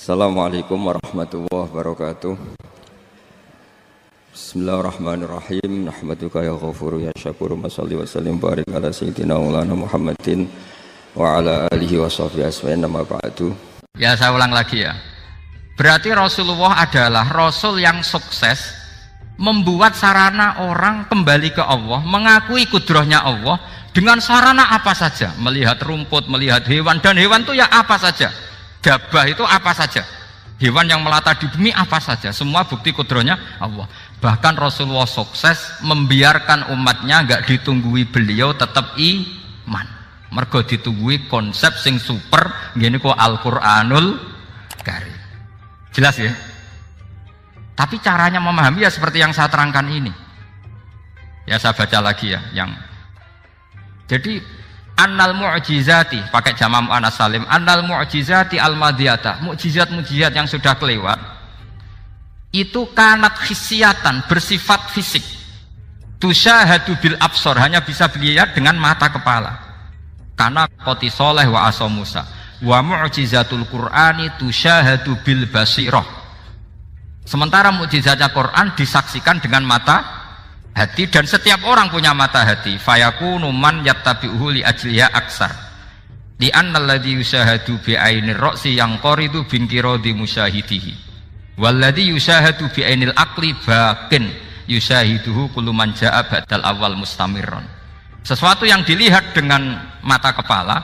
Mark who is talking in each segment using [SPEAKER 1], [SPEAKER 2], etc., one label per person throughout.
[SPEAKER 1] Assalamualaikum warahmatullahi wabarakatuh. Bismillahirrahmanirrahim. Nahmaduka ya ghafuru ya syakuru. Mashalli wa sallim barik ala sayyidina maulana Muhammadin wa ala alihi wa sahbihi asma'in nama ba'du.
[SPEAKER 2] Ya, saya ulang lagi ya. Berarti Rasulullah adalah Rasul yang sukses membuat sarana orang kembali ke Allah, mengakui kudrahnya Allah dengan sarana apa saja, melihat rumput, melihat hewan, dan hewan itu ya apa saja, gabah itu apa saja, hewan yang melata di bumi apa saja, semua bukti kudrahnya Allah. Bahkan Rasulullah sukses membiarkan umatnya nggak ditunggui beliau tetap iman, mergo ditunggui konsep sing super gini kok Al-Qur'anul Karim. Jelas ya? Tapi caranya memahami ya seperti yang saya terangkan ini. Ya, saya baca lagi ya yang jadi annal mu'jizati pakai jama' mu'annas salim, annal mu'jizati al-madiyata, mukjizat-mukjizat yang sudah kelewat itu kanat khisiatan, bersifat fisik, tusyahadu bil absor, hanya bisa dilihat dengan mata kepala, karena qoti soleh wa aso Musa. Wa mu'jizatul Qur'ani tusyahadu bil basirah. Sementara mukjizatnya Quran disaksikan dengan mata hati, dan setiap orang punya mata hati. Fayakunu man yattabi'uhu li ajliha aksar. Li anna alladhi yushahadu bi ainir ra'si yang qaridu bin qiradi musyahidihi. Walladhi yushahadu bi ainil aqli bakin yushahiduhu kullu man ja'a ba'dal awal mustamirron. Sesuatu yang dilihat dengan mata kepala,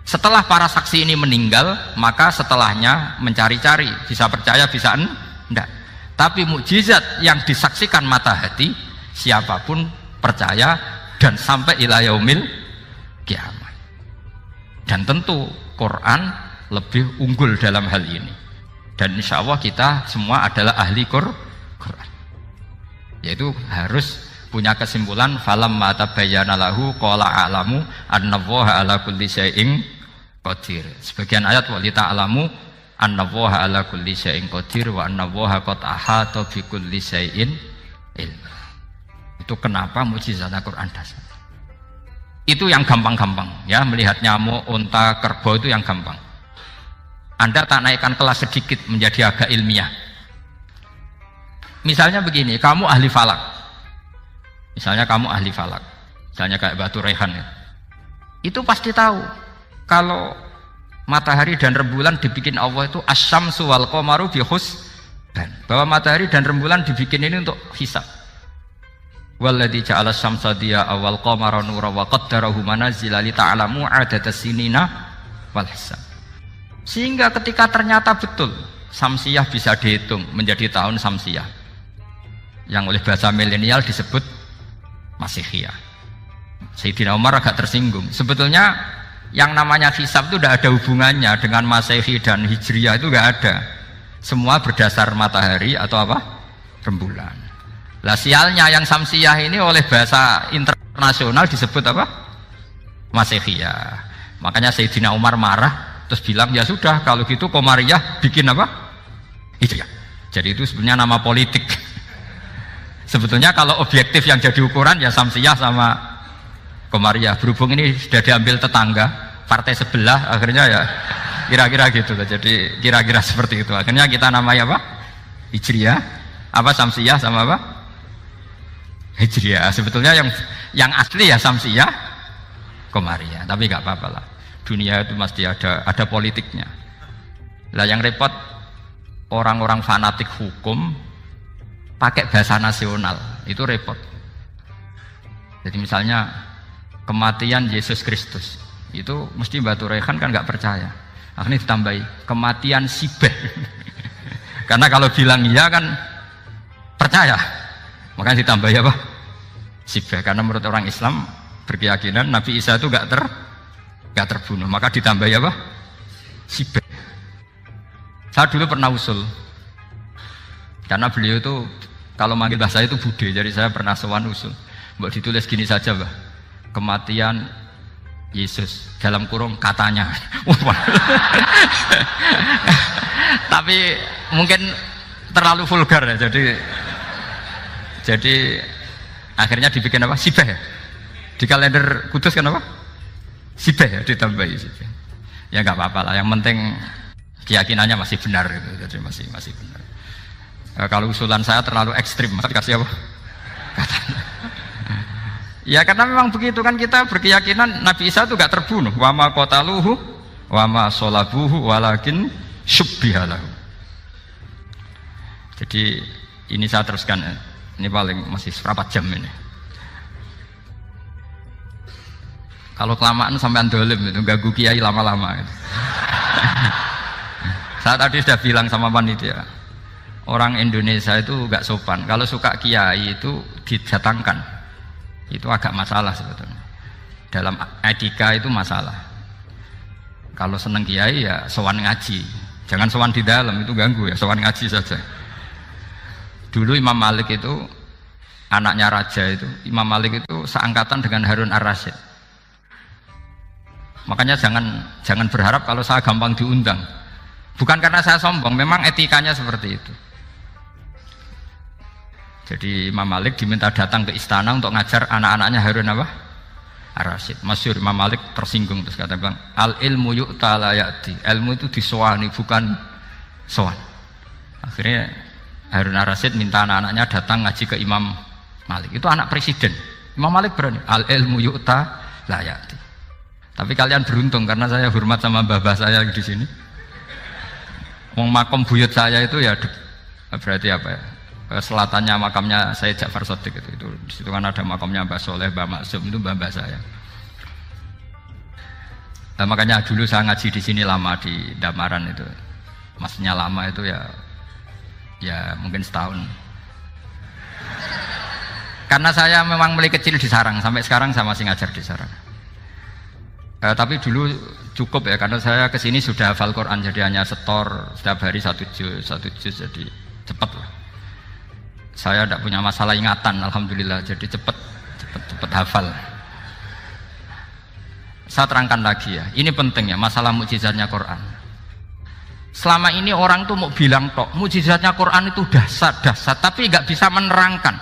[SPEAKER 2] setelah para saksi ini meninggal, maka setelahnya mencari-cari, bisa percaya bisa enggak. Tapi mukjizat yang disaksikan mata hati, siapapun percaya dan sampai ila yaumil kiamat. Dan tentu Quran lebih unggul dalam hal ini. Dan insya Allah kita semua adalah ahli Quran. Yaitu harus punya kesimpulan falamma tabayyana lahu qala a'lamu annallaha ala kulli syai'in qadir. Sebagian ayat wa li ta'lamu annallaha ala kulli syai'in qadir wa annallaha qad ahata bi kulli syai'in ilma. Itu kenapa mukjizat Al-Qur'an dasar. Itu yang gampang-gampang ya, melihat nyamuk, unta, kerbau itu yang gampang. Anda tak naikkan kelas sedikit menjadi agak ilmiah. Misalnya begini, kamu ahli falak. Misalnya kayak Batu Rehan ya. Itu pasti tahu kalau matahari dan rembulan dibikin Allah itu asyamsu wal qamaru bi husban, bahwa matahari dan rembulan dibikin ini untuk hisab. Walladzi ja'ala syamsa diya'a wal qamara nuran wa qaddarahu manazila li ta'lamu 'adadas sinina wal hisab. Sehingga ketika ternyata betul samsiyah bisa dihitung menjadi tahun samsiyah, yang oleh bahasa milenial disebut Masihiyah. Sayyidina Umar agak tersinggung. Sebetulnya yang namanya hisab itu tidak ada hubungannya dengan Masehi dan Hijriyah, itu tidak ada. Semua berdasar matahari atau apa? Rembulan. Lah sialnya yang samsiyah ini oleh bahasa internasional disebut apa? Masehiyah. Makanya Sayyidina Umar marah terus bilang ya sudah kalau gitu Qamariyah bikin apa? Hijriyah. Jadi itu sebenarnya nama politik. Sebetulnya kalau objektif yang jadi ukuran ya samsiyah sama Qamariyah. Berhubung ini sudah diambil tetangga partai sebelah, akhirnya ya kira-kira gitu. Jadi kira-kira seperti itu. Akhirnya kita namanya apa? Hijriyah, apa samsiyah sama apa? Hijriyah. Sebetulnya yang asli ya samsiyah, Qamariyah. Tapi nggak apa-apa lah. Dunia itu mesti ada politiknya. Lah yang repot orang-orang fanatik hukum pakai bahasa nasional, itu repot. Jadi misalnya kematian Yesus Kristus itu mesti Batu Rehan kan nggak percaya, akhirnya ditambahi kematian Sibeh. Karena kalau bilang iya kan percaya, makanya ditambahi apa? Sibeh. Karena menurut orang Islam berkeyakinan Nabi Isa itu nggak terbunuh, maka ditambahi apa? Sibeh. Saya dulu pernah usul, karena beliau itu kalau manggil bahasa itu bude, jadi saya pernah sowan usul. Mbok ditulis gini saja, Mbah. Kematian Yesus dalam kurung katanya. Tapi mungkin terlalu vulgar ya. Jadi akhirnya dibikin apa? Sibeh ya. Di kalender Kudus kan apa? Sibeh ya, ditambahi Sibeh. Ya nggak apa-apa lah. Yang penting keyakinannya masih benar gitu. Jadi masih benar. Kalau usulan saya terlalu ekstrim, maka dikasih apa? Katanya. Ya karena memang begitu kan, kita berkeyakinan Nabi Isa itu gak terbunuh. Wa ma qataluhu wa ma sholabuhu walakin syubbihalahu. Jadi ini saya teruskan, ini paling masih berapa jam ini. Kalau kelamaan sampai dolim itu ganggu kiai lama-lama gitu. Saya tadi sudah bilang sama panitia, orang Indonesia itu gak sopan. Kalau suka kiai itu didatangkan, itu agak masalah sebetulnya. Dalam etika itu masalah. Kalau seneng kiai ya sowan ngaji, jangan sowan di dalam, itu ganggu ya, sowan ngaji saja. Dulu Imam Malik itu anaknya raja itu, Imam Malik itu seangkatan dengan Harun ar-Rasyid. Makanya jangan berharap kalau saya gampang diundang. Bukan karena saya sombong, memang etikanya seperti itu. Jadi Imam Malik diminta datang ke istana untuk ngajar anak-anaknya Harun apa? Ar-Rasyid. Masyhur Imam Malik tersinggung terus kata bilang, al ilmu yu'ta la ya'ti. Ilmu itu disowani bukan sowan. Akhirnya Harun ar-Rasyid minta anak-anaknya datang ngaji ke Imam Malik. Itu anak presiden. Imam Malik berani, al ilmu yu'ta la ya'ti. Tapi kalian beruntung karena saya hormat sama mbah-mbah saya di sini. Wong makom buyut saya itu ya berarti apa ya? Selatannya makamnya saya Ja'far Shadiq itu di situ kan ada makamnya Mbah Soleh, Mbah Maksum, itu mbah-mbah saya. Nah, makanya dulu saya ngaji di sini lama di Damaran itu. Maksudnya lama itu ya mungkin setahun. Karena saya memang mulai kecil di Sarang, sampai sekarang saya masih ngajar di Sarang. Tapi dulu cukup ya, karena saya kesini sudah hafal Quran, jadi hanya setor setiap hari satu juz, jadi cepat lah. Saya tidak punya masalah ingatan, alhamdulillah, jadi cepat hafal. Saya terangkan lagi ya, ini penting ya, masalah mukjizatnya Quran. Selama ini orang tuh mau bilang tok, mukjizatnya Quran itu dahsyat, tapi nggak bisa menerangkan.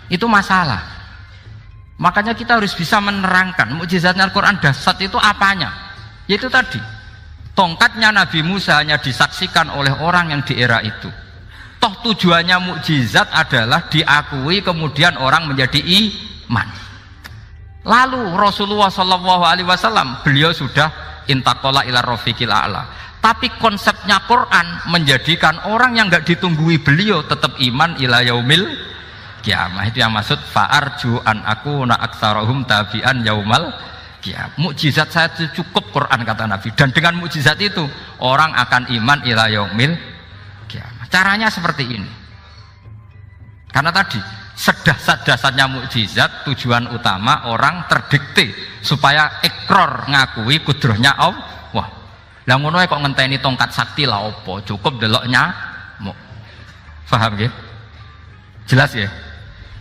[SPEAKER 2] Itu masalah. Makanya kita harus bisa menerangkan mukjizatnya Al-Quran dahsyat itu apanya. Yaitu tadi, tongkatnya Nabi Musa hanya disaksikan oleh orang yang di era itu. Toh tujuannya mukjizat adalah diakui kemudian orang menjadi iman. Lalu Rasulullah SAW beliau sudah intaqala ila rafiqil a'la. Tapi konsepnya Quran menjadikan orang yang nggak ditunggui beliau tetap iman ila yaumil kiamah. Itu yang maksud fa'arju an aku na aktsarahum tabi'an yaumal kiamah. Mukjizat saya itu cukup Quran kata Nabi, dan dengan mukjizat itu orang akan iman ila yaumil kiamah. Caranya seperti ini. Karena tadi sedahsyat-dahsyatnya mukjizat, tujuan utama orang terdikte supaya ikrar ngakui kudrohnya Allah. Lah ngono kok ngenteni tongkat sakti lah opo? Cukup deloknya. Paham nggih? Jelas ya?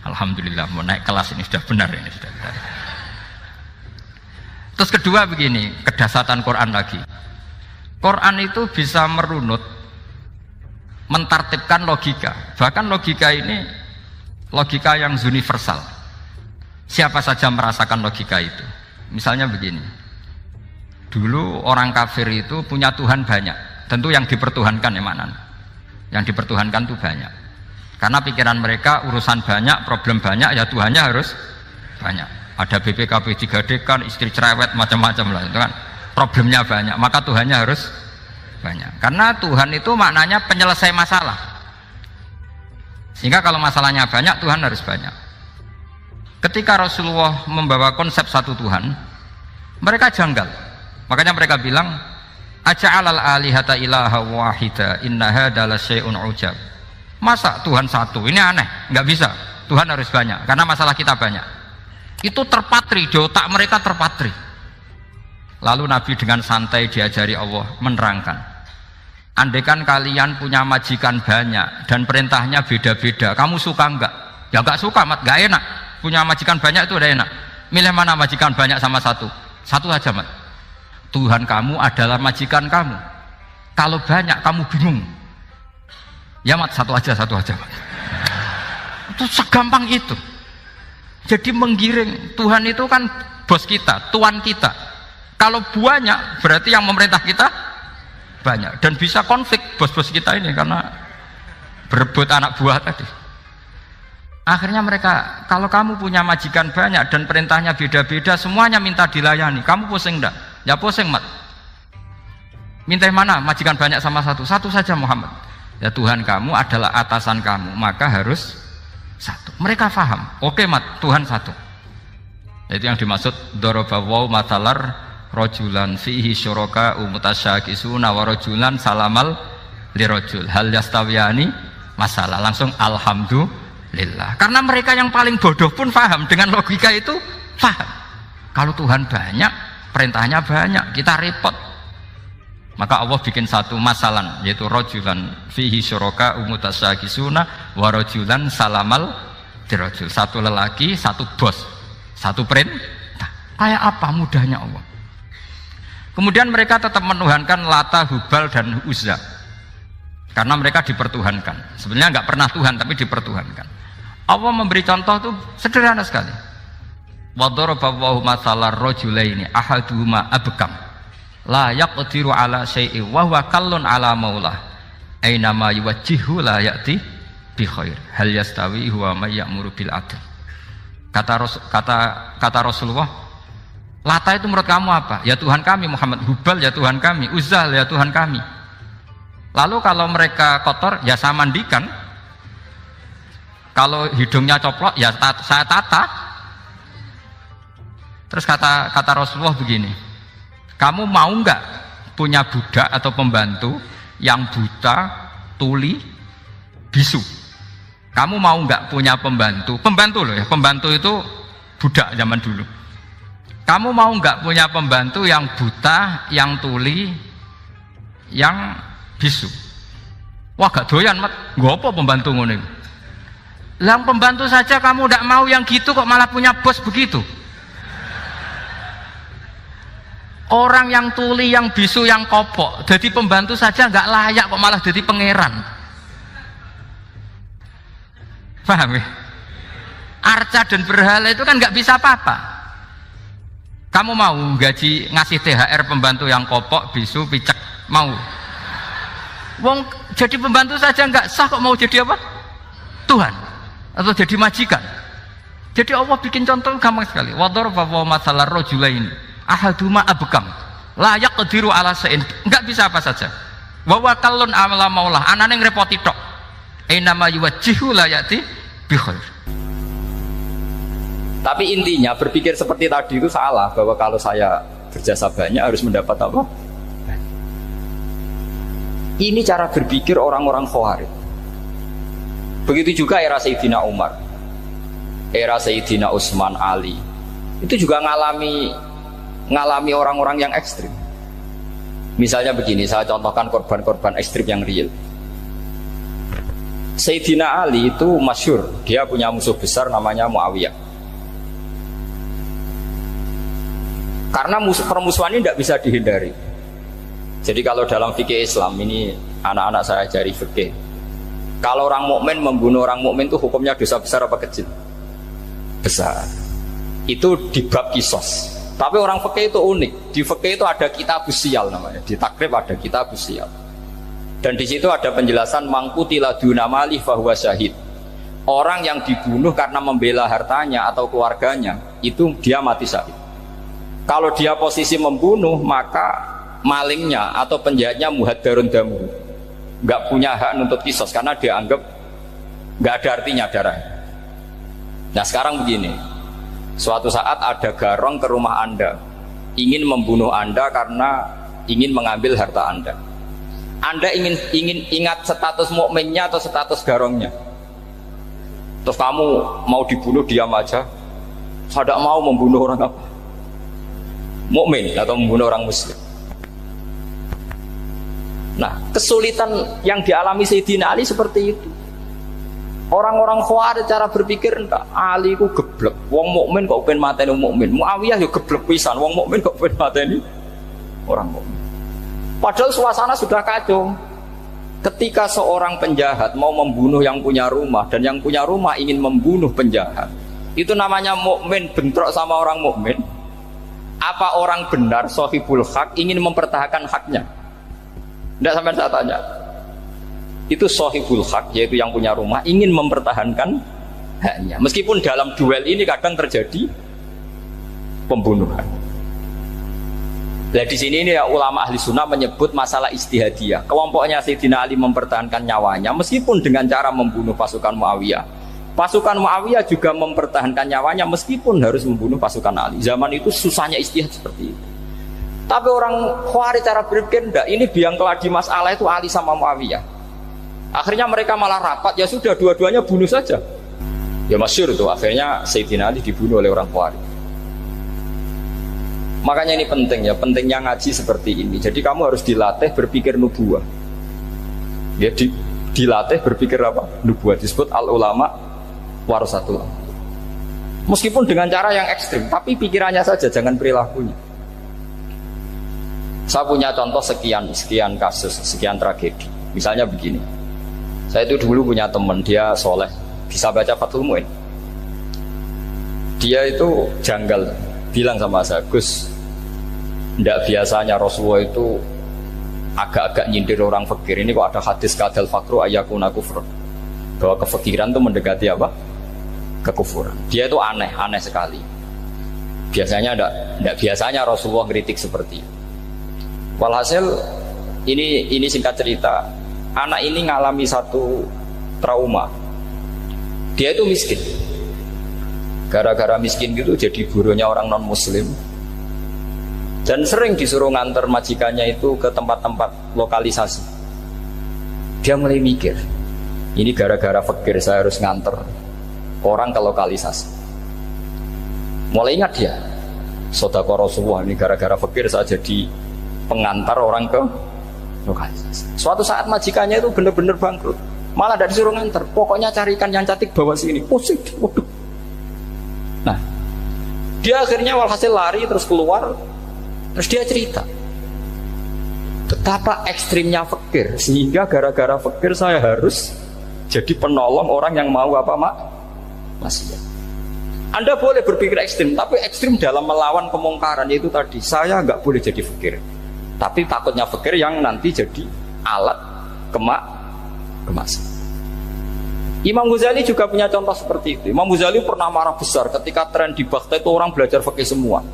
[SPEAKER 2] Alhamdulillah, mau naik kelas ini sudah benar ini sudah benar. Terus kedua begini, kedahsyatan Quran lagi. Quran itu bisa merunut, mentartibkan logika. Bahkan logika ini logika yang universal. Siapa saja merasakan logika itu. Misalnya begini. Dulu orang kafir itu punya Tuhan banyak. Tentu yang dipertuhankan ya mana? Yang dipertuhankan itu banyak. Karena pikiran mereka urusan banyak, problem banyak, ya Tuhannya harus banyak. Ada BPKB 3D kan, istri cerewet macam-macam lah, itu kan problemnya banyak, maka Tuhannya harus banyak. Karena Tuhan itu maknanya penyelesai masalah. Sehingga kalau masalahnya banyak, Tuhan harus banyak. Ketika Rasulullah membawa konsep satu Tuhan, mereka janggal. Makanya mereka bilang, aja'alal alihata ilaha wahida inna hadza la syai'un ujab. Masa Tuhan satu? Ini aneh, nggak bisa. Tuhan harus banyak, karena masalah kita banyak. Itu terpatri, di otak mereka terpatri. Lalu Nabi dengan santai diajari Allah menerangkan. Andaikan kalian punya majikan banyak dan perintahnya beda-beda, kamu suka enggak? Ya enggak suka, mat, enggak enak. Punya majikan banyak itu udah enak. Milih mana majikan banyak sama satu? Satu aja, mat. Tuhan kamu adalah majikan kamu. Kalau banyak kamu bingung. Ya mat, satu aja mat. Itu segampang itu. Jadi menggiring. Tuhan itu kan bos kita, tuan kita. Kalau banyak berarti yang memerintah kita banyak dan bisa konflik bos-bos kita ini karena berebut anak buah tadi. Akhirnya mereka, kalau kamu punya majikan banyak dan perintahnya beda-beda, semuanya minta dilayani, kamu pusing enggak? Ya pusing, Mat. Minta mana? Majikan banyak sama satu? Satu saja Muhammad. Ya Tuhan kamu adalah atasan kamu, maka harus satu. Mereka faham. Oke, Mat, Tuhan satu. Itu yang dimaksud darabawu matalar rajulan fihi syuraka mutasyakisuna wa rajulan salamal lirajul hal yastawiyani masalah. Langsung alhamdulillah. Karena mereka yang paling bodoh pun faham dengan logika itu, faham. Kalau Tuhan banyak, perintahnya banyak, kita repot. Maka Allah bikin satu masalan, yaitu rajulan fihi syuraka mutasyakisuna wa rajulan salamal lirajul. Satu lelaki, satu bos, satu perintah. Kayak apa mudahnya Allah. Kemudian mereka tetap menuhankan Lata, Hubal dan Uzza karena mereka dipertuhankan. Sebenarnya nggak pernah Tuhan tapi dipertuhankan. Allah memberi contoh itu sederhana sekali. Wa daraballahu mathalar rajulaini ahaduhuma abkam la yaqdiru ala syai'in wa huwa kallun ala maulah aina ma yuwajjihu la ya'ti bi khair hal yastawi huwa may ya'muru bil adl. Kata Rasulullah, Lata itu menurut kamu apa? Ya Tuhan kami. Muhammad, Hubal ya Tuhan kami. Uzzal ya Tuhan kami. Lalu kalau mereka kotor ya saya mandikan. Kalau hidungnya coplok ya saya tata. Terus kata Rasulullah begini, kamu mau nggak punya budak atau pembantu yang buta, tuli, bisu? Kamu mau nggak punya pembantu? Pembantu loh ya, pembantu itu budak zaman dulu. Kamu mau nggak punya pembantu yang buta, yang tuli, yang bisu? Wah gak doyan, Mat. Gak apa pembantu ngono. Lah pembantu saja kamu tidak mau yang gitu, kok malah punya bos begitu? Orang yang tuli, yang bisu, yang kopok, jadi pembantu saja nggak layak, kok malah jadi pangeran. Paham ya? Arca dan berhala itu kan nggak bisa apa-apa. Kamu mau gaji ngasih THR pembantu yang kopok, bisu, picek? Mau? Wong jadi pembantu saja nggak sah, kok mau jadi apa? Tuhan atau jadi majikan? Jadi Allah bikin contoh gampang sekali. Wa daraballahu mathalar rajulaini ahaduma abkam la yaqdiru ala syai'in. Enggak bisa apa saja. Wa huwa kallun ala maulah. Anane ngrepoti tok. Ainama yuwajjihu la yati bi khair. Tapi intinya berpikir seperti tadi itu salah, bahwa kalau saya berjasa banyak harus mendapat apa? Ini cara berpikir orang-orang Khawarij. Begitu juga era Sayyidina Umar, era Sayyidina Utsman, Ali. Itu juga ngalami orang-orang yang ekstrim. Misalnya begini, saya contohkan korban-korban ekstrim yang real. Sayyidina Ali itu masyhur, dia punya musuh besar namanya Muawiyah. Karena permusuhan ini tidak bisa dihindari. Jadi kalau dalam fikih Islam ini, anak-anak saya ajari fikih, kalau orang mukmin membunuh orang mukmin itu hukumnya dosa besar apa kecil? Besar. Itu di bab kisos. Tapi orang fikih itu unik. Di fikih itu ada kitabus siyal namanya. Di takrib ada kitabus siyal. Dan di situ ada penjelasan mangkutila duna malih fahuwa syahid. Orang yang dibunuh karena membela hartanya atau keluarganya, itu dia mati syahid. Kalau dia posisi membunuh, maka malingnya atau penjahatnya muhaddarun damu, nggak punya hak nuntut kisos karena dia anggap nggak ada artinya darah. Nah sekarang begini, suatu saat ada garong ke rumah Anda, ingin membunuh Anda karena ingin mengambil harta Anda. Anda ingin ingat status mukminnya atau status garongnya? Terus kamu mau dibunuh diam aja? Saya tidak mau membunuh orang apa? Mukmin atau membunuh orang muslim. Nah, kesulitan yang dialami Sayyidina Ali seperti itu. Orang-orang Khawarij cara berpikir enggak, Ali ku geblek. Wong mukmin kok pengen mateni wong mukmin. Muawiyah yo geblek pisan, wong mukmin kok pengen mateni orang mukmin. Padahal suasana sudah kacau. Ketika seorang penjahat mau membunuh yang punya rumah dan yang punya rumah ingin membunuh penjahat, itu namanya mukmin bentrok sama orang mukmin. Apa orang benar sahibul hak ingin mempertahankan haknya? Tidak sampai saya tanya. Itu sohibul hak, yaitu yang punya rumah ingin mempertahankan haknya. Meskipun dalam duel ini kadang terjadi pembunuhan. Nah di sini ini ya, ulama ahli sunnah menyebut masalah istihadiyah. Kelompoknya Sayyidina Ali mempertahankan nyawanya meskipun dengan cara membunuh pasukan Muawiyah. Pasukan Muawiyah juga mempertahankan nyawanya meskipun harus membunuh pasukan Ali. Zaman itu susahnya istihad seperti itu. Tapi orang Khawarij cara berpikir enggak, ini biang keladi masalah itu Ali sama Muawiyah. Akhirnya mereka malah rapat, ya sudah dua-duanya bunuh saja. Ya masyhur tuh, akhirnya Sayyidina Ali dibunuh oleh orang Khawarij. Makanya ini penting ya, pentingnya ngaji seperti ini. Jadi kamu harus dilatih berpikir nubuah. Ya dilatih berpikir apa? Nubuah. Disebut al ulama warasatul. Meskipun dengan cara yang ekstrim, tapi pikirannya saja, jangan perilakunya. Saya punya contoh sekian kasus, sekian tragedi. Misalnya begini. Saya itu dulu punya teman, dia soleh, bisa baca Fathul Mu'in. Dia itu janggal, bilang sama saya, Gus, tidak biasanya Rasulullah itu agak-agak nyindir orang fakir. Ini kok ada hadis kadal fakru ayakuna kufur, bahwa kefakiran itu mendekati apa? Kekufuran. Dia itu aneh sekali. Biasanya tidak biasanya Rasulullah kritik seperti itu. Walhasil ini singkat cerita, anak ini ngalami satu trauma. Dia itu miskin. Gara-gara miskin gitu jadi burunya orang non muslim. Dan sering disuruh nganter majikannya itu ke tempat-tempat lokalisasi. Dia mulai mikir, ini gara-gara fakir saya harus nganter orang ke lokalisasi. Mulai ingat dia, Sodaqah Rasulullah, ini gara-gara fakir saya jadi pengantar orang ke lokalisasi. Suatu saat majikannya itu benar-benar bangkrut, malah tidak disuruh nganter, pokoknya carikan yang cantik bawa sini. Pusing, waduh. Nah, dia akhirnya walhasil lari terus keluar. Terus dia cerita betapa ekstrimnya fakir, sehingga gara-gara fakir saya harus jadi penolong orang yang mau apa maksiat. Anda boleh berpikir ekstrim, tapi ekstrim dalam melawan kemungkaran, yaitu tadi saya nggak boleh jadi fakir, tapi takutnya fakir yang nanti jadi alat kemaksiatan. Imam Ghazali juga punya contoh seperti itu. Imam Ghazali pernah marah besar ketika tren di Baghdad itu orang belajar fikih semua.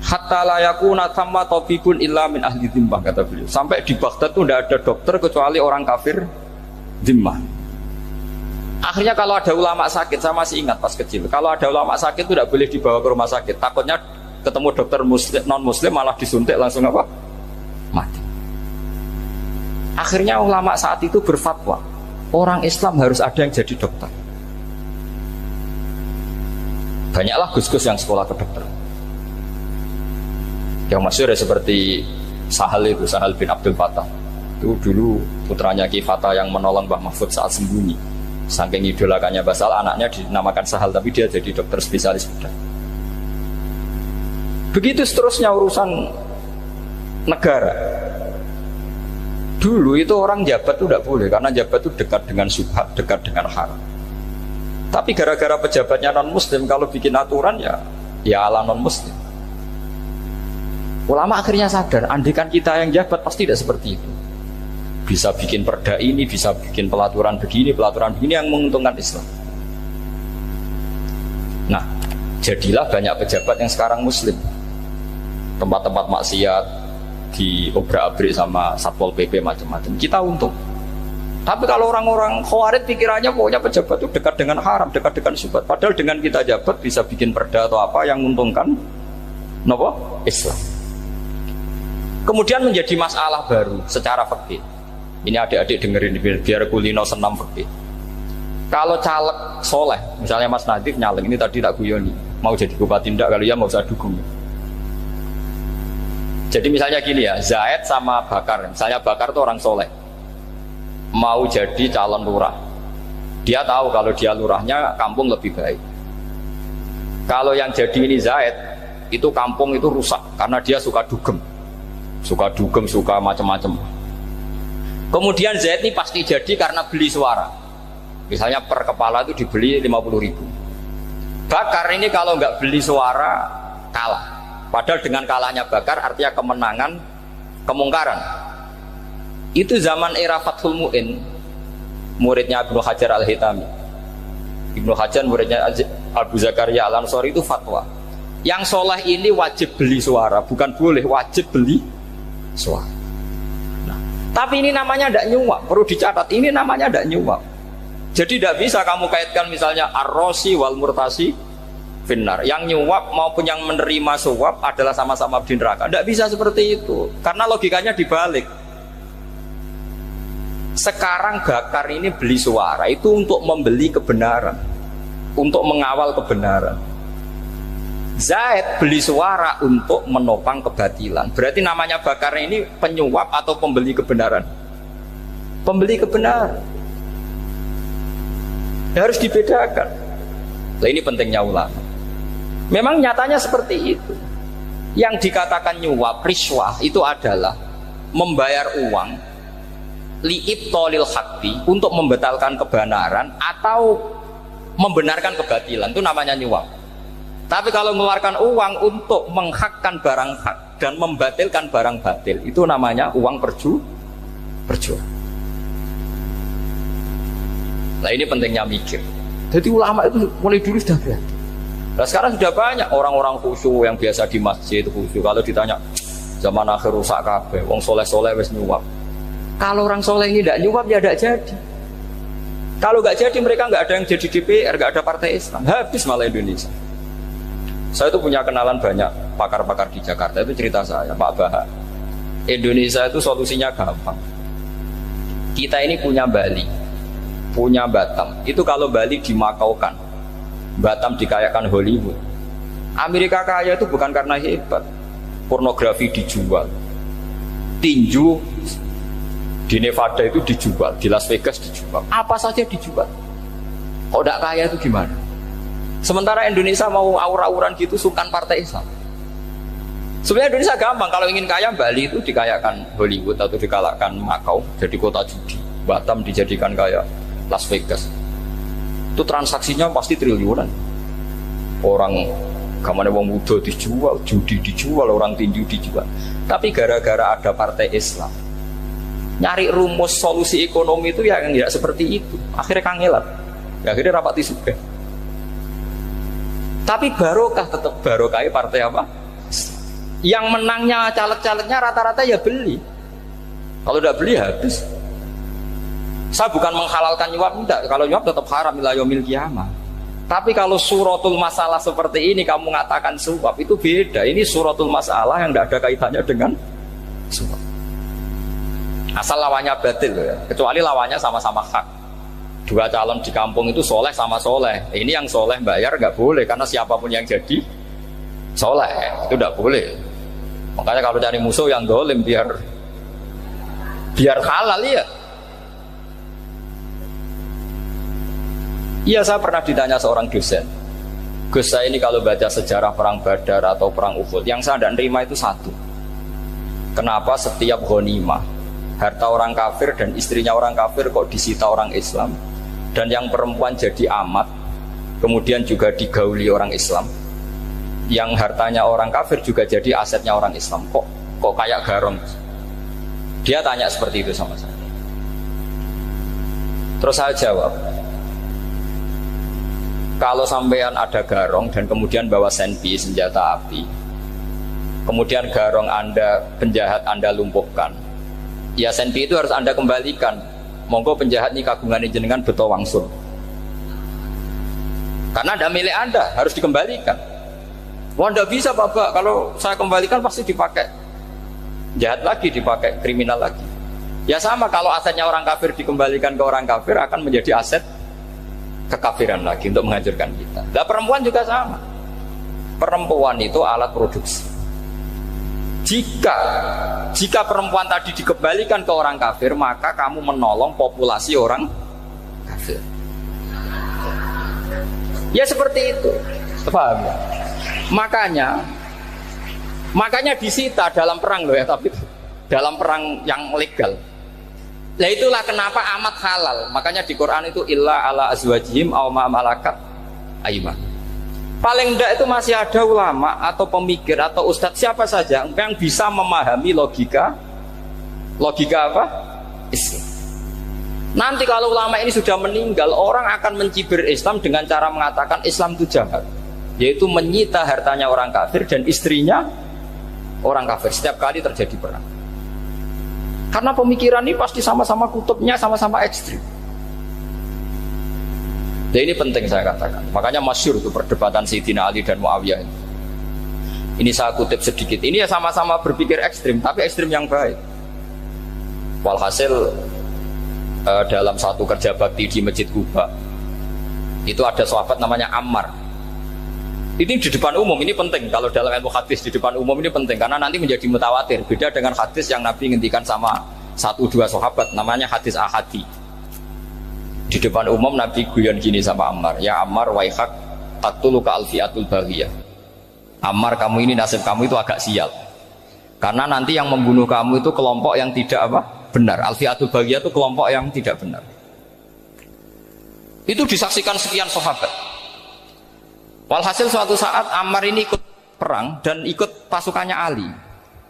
[SPEAKER 2] Hatta la yakuna thamma tabibun illa min ahli dhimmah, kata beliau. Sampai di Baghdad itu tidak ada dokter kecuali orang kafir dhimmah. Akhirnya kalau ada ulama sakit, saya masih ingat pas kecil, kalau ada ulama sakit itu tidak boleh dibawa ke rumah sakit. Takutnya ketemu dokter muslim, non muslim malah disuntik langsung apa? Mati. Akhirnya ulama saat itu berfatwa, orang Islam harus ada yang jadi dokter. Banyaklah gus-gus yang sekolah kedokteran. Yang masyhur ya seperti Sahal bin Abdul Fattah. Itu dulu putranya Ki Fatah yang menolong Mbah Mahfud saat sembunyi. Saking idolakannya Basal, anaknya dinamakan Sahal, tapi dia jadi dokter spesialis bedah. Begitu seterusnya urusan negara. Dulu itu orang jabat itu tidak boleh, karena jabat itu dekat dengan syubhat, dekat dengan haram. Tapi gara-gara pejabatnya non muslim, kalau bikin aturan ya ala non muslim. Ulama akhirnya sadar, andikan kita yang jabat pasti tidak seperti itu. Bisa bikin perda ini, bisa bikin pelaturan begini yang menguntungkan Islam. Nah, jadilah banyak pejabat yang sekarang muslim. Tempat-tempat maksiat diobrak-abrik sama Satpol PP macam-macam. Kita untung. Tapi kalau orang-orang Khawarij pikirannya pokoknya pejabat itu dekat dengan haram, dekat dengan syubhat. Padahal dengan kita jabat bisa bikin perda atau apa yang menguntungkan Islam. Kemudian menjadi masalah baru secara fikih. Ini adik-adik dengerin biar kulino senam fikih. Kalau caleg soleh, misalnya Mas Nadif nyaleng, ini tadi tak guyoni, mau jadi bupati ndak, kalau ya mau usah dukung. Jadi misalnya gini ya, Zaid sama Bakar, misalnya Bakar itu orang soleh, mau jadi calon lurah. Dia tahu kalau dia lurahnya kampung lebih baik. Kalau yang jadi ini Zaid, itu kampung itu rusak karena dia suka dugem, suka macam-macam. Kemudian Zaid ini pasti jadi karena beli suara. Misalnya per kepala itu dibeli 50.000. Bakar ini kalau nggak beli suara kalah. Padahal dengan kalahnya Bakar artinya kemenangan kemungkaran.
[SPEAKER 1] Itu zaman era Fathul Mu'in, muridnya Ibnu Hajar Al-Hitami. Ibnu Hajar muridnya Abu Zakaria Al-Ansori itu fatwa. Yang soleh ini wajib beli suara, bukan boleh, wajib beli suara. Nah, tapi ini namanya tidak nyuap, perlu dicatat. Ini namanya tidak nyuap. Jadi tidak bisa kamu kaitkan misalnya ar-rosi wal murtasi finnar. Yang nyuap maupun yang menerima suap adalah sama-sama di neraka. Tidak bisa seperti itu, karena logikanya dibalik. Sekarang Bakar ini beli suara itu untuk membeli kebenaran, untuk mengawal kebenaran. Zaid beli suara untuk menopang kebatilan. Berarti namanya Bakar ini penyuap atau pembeli kebenaran? Pembeli kebenaran. Harus dibedakan. Nah, ini pentingnya ulama. Memang nyatanya seperti itu. Yang dikatakan nyuap, riswah itu adalah membayar uang li'ibtolil haqqi, untuk membatalkan kebenaran atau membenarkan kebatilan, itu namanya nyuap. Tapi kalau mengeluarkan uang untuk menghakkan barang hak dan membatalkan barang batil, itu namanya uang perjuangan. Nah, ini pentingnya mikir. Jadi ulama itu mulai dulu sudah berarti. Nah, sekarang sudah banyak orang-orang khusyuk yang biasa di masjid khusyuk. Kalau ditanya zaman akhir rusak kabeh, wong soleh-soleh wis nyuap. Kalau orang soleh ini tidak nyuap, ya tidak jadi. Kalau nggak jadi, mereka nggak ada yang jadi DPR, nggak ada partai Islam, habis malah Indonesia. Saya itu punya kenalan banyak pakar-pakar di Jakarta. Itu cerita saya, Pak Bahak. Indonesia itu solusinya gampang. Kita ini punya Bali, punya Batam. Itu kalau Bali dimakaukan, Batam dikayakan Hollywood. Amerika kaya itu bukan karena hebat. Pornografi dijual, tinju di Nevada itu dijual, di Las Vegas dijual, apa saja dijual. Kalau tidak kaya itu gimana? Sementara Indonesia mau aur-auran gitu, sungkan partai Islam. Sebenarnya Indonesia gampang, kalau ingin kaya Bali itu dikayakan Hollywood atau dikalahkan Makau jadi kota judi, Batam dijadikan kayak Las Vegas. Itu transaksinya pasti triliunan. Orang kamane wong muda dijual, judi dijual, orang tinju dijual. Tapi gara-gara ada partai Islam, nyari rumus solusi ekonomi itu yang tidak seperti itu, akhirnya kangelan, akhirnya rapati suka. Tapi barokah, tetap barokah partai apa? Yang menangnya caleg-calegnya rata-rata ya beli. Kalau tidak beli habis. Saya bukan menghalalkan nyuap, tidak. Kalau nyuap tetap haram ila yaumil qiyamah. Tapi kalau suratul masalah seperti ini kamu mengatakan suap, itu beda. Ini suratul masalah yang tidak ada kaitannya dengan suap. Asal lawannya batil ya. Kecuali lawannya sama-sama hak. Dua calon di kampung itu soleh sama soleh. Ini yang soleh bayar nggak boleh, karena siapapun yang jadi soleh itu nggak boleh. Makanya kalau cari musuh yang dolim biar halal ya. Iya, saya pernah ditanya seorang dosen, Gus, saya ini kalau baca sejarah perang Badar atau perang Uhud, yang saya tidak terima itu satu. Kenapa setiap ghanimah harta orang kafir dan istrinya orang kafir kok disita orang Islam, dan yang perempuan jadi amat kemudian juga digauli orang Islam, yang hartanya orang kafir juga jadi asetnya orang Islam, kok kayak garong? Dia tanya seperti itu sama saya. Terus saya jawab, kalau sampean ada garong dan kemudian bawa senpi, senjata api, kemudian garong Anda, penjahat Anda lumpuhkan, ya senpi itu harus Anda kembalikan. Monggo penjahat ini kagungan jenengan beto wangsul, karena ada milik Anda, harus dikembalikan. Wah, tidak bisa Bapak, kalau saya kembalikan pasti dipakai jahat lagi, dipakai kriminal lagi. Ya sama, kalau asetnya orang kafir dikembalikan ke orang kafir akan menjadi aset kekafiran lagi untuk menghancurkan kita. Nah, perempuan juga sama. Perempuan itu alat produksi. Jika perempuan tadi dikembalikan ke orang kafir, maka kamu menolong populasi orang kafir. Ya seperti itu. Paham ya? Makanya disita dalam perang loh ya, tapi dalam perang yang legal. Nah itulah kenapa amat halal. Makanya di Quran itu illa ala azwajihim aw ma malakat aiman. Paling enggak itu masih ada ulama atau pemikir atau ustadz siapa saja yang bisa memahami logika apa? Islam. Nanti kalau ulama ini sudah meninggal, orang akan mencibir Islam dengan cara mengatakan Islam itu jahat, yaitu menyita hartanya orang kafir dan istrinya orang kafir setiap kali terjadi perang. Karena pemikiran ini pasti sama-sama kutubnya, sama-sama ekstrim. Dan ini penting saya katakan. Makanya masyhur itu perdebatan Sayyidina Ali dan Muawiyah. Ini saya kutip sedikit. Ini ya sama-sama berpikir ekstrim, tapi ekstrim yang baik. Walhasil dalam satu kerja bakti di Masjid Kuba, itu ada sahabat namanya Ammar. Ini di depan umum, ini penting. Kalau dalam ilmu hadis di depan umum ini penting karena nanti menjadi mutawatir. Beda dengan hadis yang Nabi ngendikan sama 1-2 sahabat, namanya hadis ahadi. Di depan umum Nabi guyon gini sama Ammar, ya Ammar waihak qatuluka alfiatul baghiyah. Ammar, kamu ini nasib kamu itu agak sial. Karena nanti yang membunuh kamu itu kelompok yang tidak benar. Alfiatul baghiyah itu kelompok yang tidak benar. Itu disaksikan sekian sahabat. Walhasil suatu saat Ammar ini ikut perang dan ikut pasukannya Ali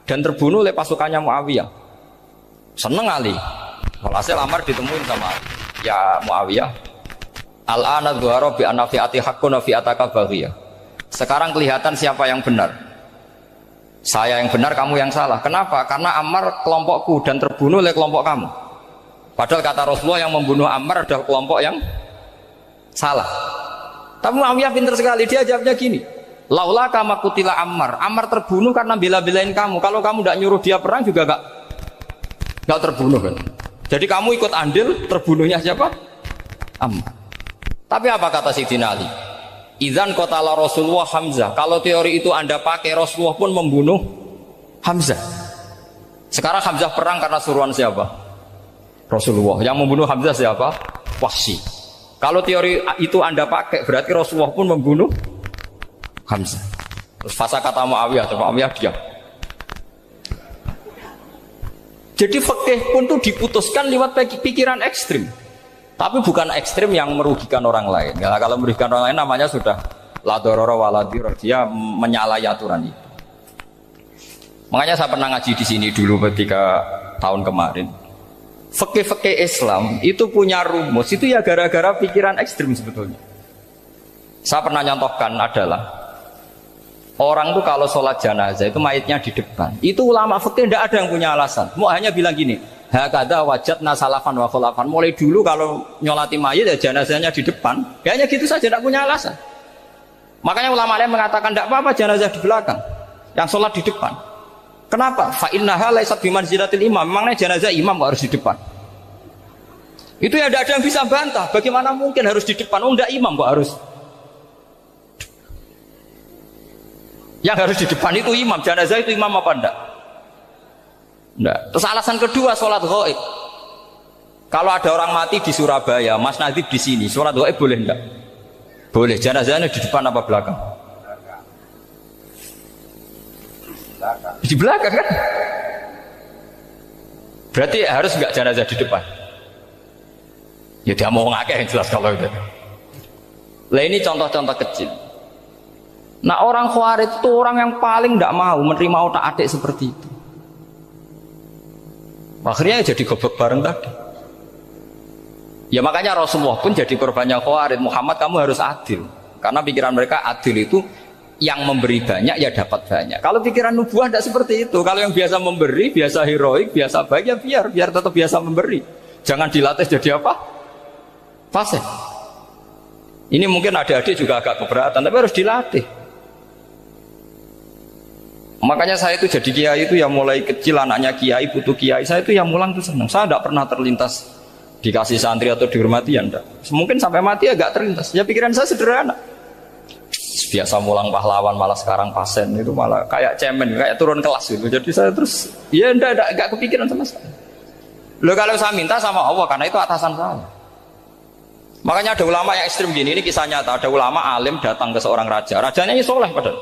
[SPEAKER 1] dan terbunuh oleh pasukannya Muawiyah. Seneng Ali. Walhasil Ammar ditemuin sama Ali. Ya Muawiyah, al-ana dhuhara bi anna fi'ati haqqun wa fi'ataka baghiyah. Sekarang kelihatan siapa yang benar. Saya yang benar, kamu yang salah. Kenapa? Karena Ammar kelompokku dan terbunuh oleh kelompok kamu. Padahal kata Rasulullah yang membunuh Ammar adalah kelompok yang salah. Tapi Muawiyah pintar sekali, dia jawabnya gini, laula kama kutila Ammar. Ammar terbunuh karena bela-belain kamu. Kalau kamu tidak nyuruh dia perang juga gak terbunuh kan. Jadi kamu ikut andil, terbunuhnya siapa? Ammar. Tapi apa kata Sayyidina Ali? Idzan qatala Rasulullah Hamzah. Kalau teori itu Anda pakai, Rasulullah pun membunuh Hamzah. Sekarang Hamzah perang karena suruhan siapa? Rasulullah. Yang membunuh Hamzah siapa? Wahsy. Kalau teori itu Anda pakai, berarti Rasulullah pun membunuh Hamzah. Terus fasa kata Muawiyah, Muawiyah diam. Jadi fikih pun tuh diputuskan lewat pikiran ekstrim. Tapi bukan ekstrim yang merugikan orang lain. Ya, kalau merugikan orang lain namanya sudah la dororo wala dirar, dia menyalahi aturan itu. Makanya saya pernah ngaji di sini dulu ketika tahun kemarin. Fikih-fikih Islam itu punya rumus, itu ya gara-gara pikiran ekstrim sebetulnya. Saya pernah nyontohkan adalah orang tuh kalau sholat jenazah itu mayitnya di depan. Itu ulama fikih tidak ada yang punya alasan. Mau hanya bilang gini, hakada wajadna salafan wa khulafan. Mulai dulu kalau nyolati mayit ya jenazahnya di depan. Ya hanya gitu saja, tidak punya alasan. Makanya ulama lain mengatakan tidak apa-apa jenazah di belakang, yang sholat di depan. Kenapa? Fa innaha laysat bimanzilatil imam. Memangnya jenazah imam kok harus di depan? Itu ya tidak ada yang bisa bantah. Bagaimana mungkin harus di depan? Oh, enggak, imam kok harus. Yang harus di depan itu imam. Jenazah itu imam apa enggak? Enggak. Terus alasan kedua, sholat ghaib. Kalau ada orang mati di Surabaya, Mas Nadib di sini, sholat ghaib boleh enggak? Boleh. Jenazahnya di depan apa belakang? Di belakang kan? Berarti harus enggak jenazah di depan? Ya dia mau ngakeh yang jelas kalau itu. Lah ini contoh-contoh kecil. Nah orang Khawarij itu orang yang paling tidak mau menerima otak-atik seperti itu. Akhirnya jadi goblok bareng tadi. Ya makanya Rasulullah pun jadi korbannya Khawarij. Muhammad, kamu harus adil. Karena pikiran mereka adil itu yang memberi banyak ya dapat banyak. Kalau pikiran nubuah tidak seperti itu. Kalau yang biasa memberi, biasa heroik, biasa baik ya biar tetap biasa memberi. Jangan dilatih jadi apa? Fasih. Ini mungkin adik-adik juga agak keberatan, tapi harus dilatih. Makanya saya itu jadi kiai itu ya mulai kecil, anaknya kiai, putu kiai, saya itu yang mulang itu senang. Saya tidak pernah terlintas dikasih santri atau dihormati ya enggak. Mungkin sampai mati agak terlintas. Ya pikiran saya sederhana. Biasa mulang pahlawan, malah sekarang pasen itu malah kayak cemen, kayak turun kelas gitu. Jadi saya terus ya enggak kepikiran sama sekali. Loh kalau saya minta sama Allah karena itu atasan saya. Makanya ada ulama yang ekstrim gini, ini kisah nyata. Ada ulama alim datang ke seorang raja. Rajanya ini soleh padahal.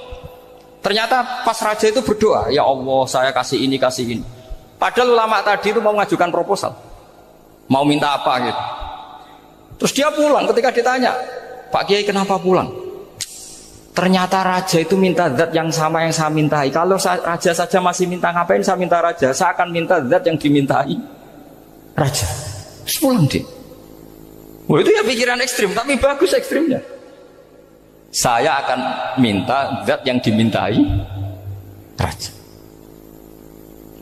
[SPEAKER 1] Ternyata pas raja itu berdoa, ya Allah saya kasih ini, kasih ini. Padahal ulama tadi itu mau mengajukan proposal, mau minta apa gitu. Terus dia pulang ketika ditanya, Pak Kiai kenapa pulang? Ternyata raja itu minta zat yang sama yang saya mintai. Kalau raja saja masih minta, ngapain saya minta raja? Saya akan minta zat yang dimintai raja. Terus pulang dia. Wah itu ya pikiran ekstrim, tapi bagus ekstrimnya. Saya akan minta zat yang dimintai raja.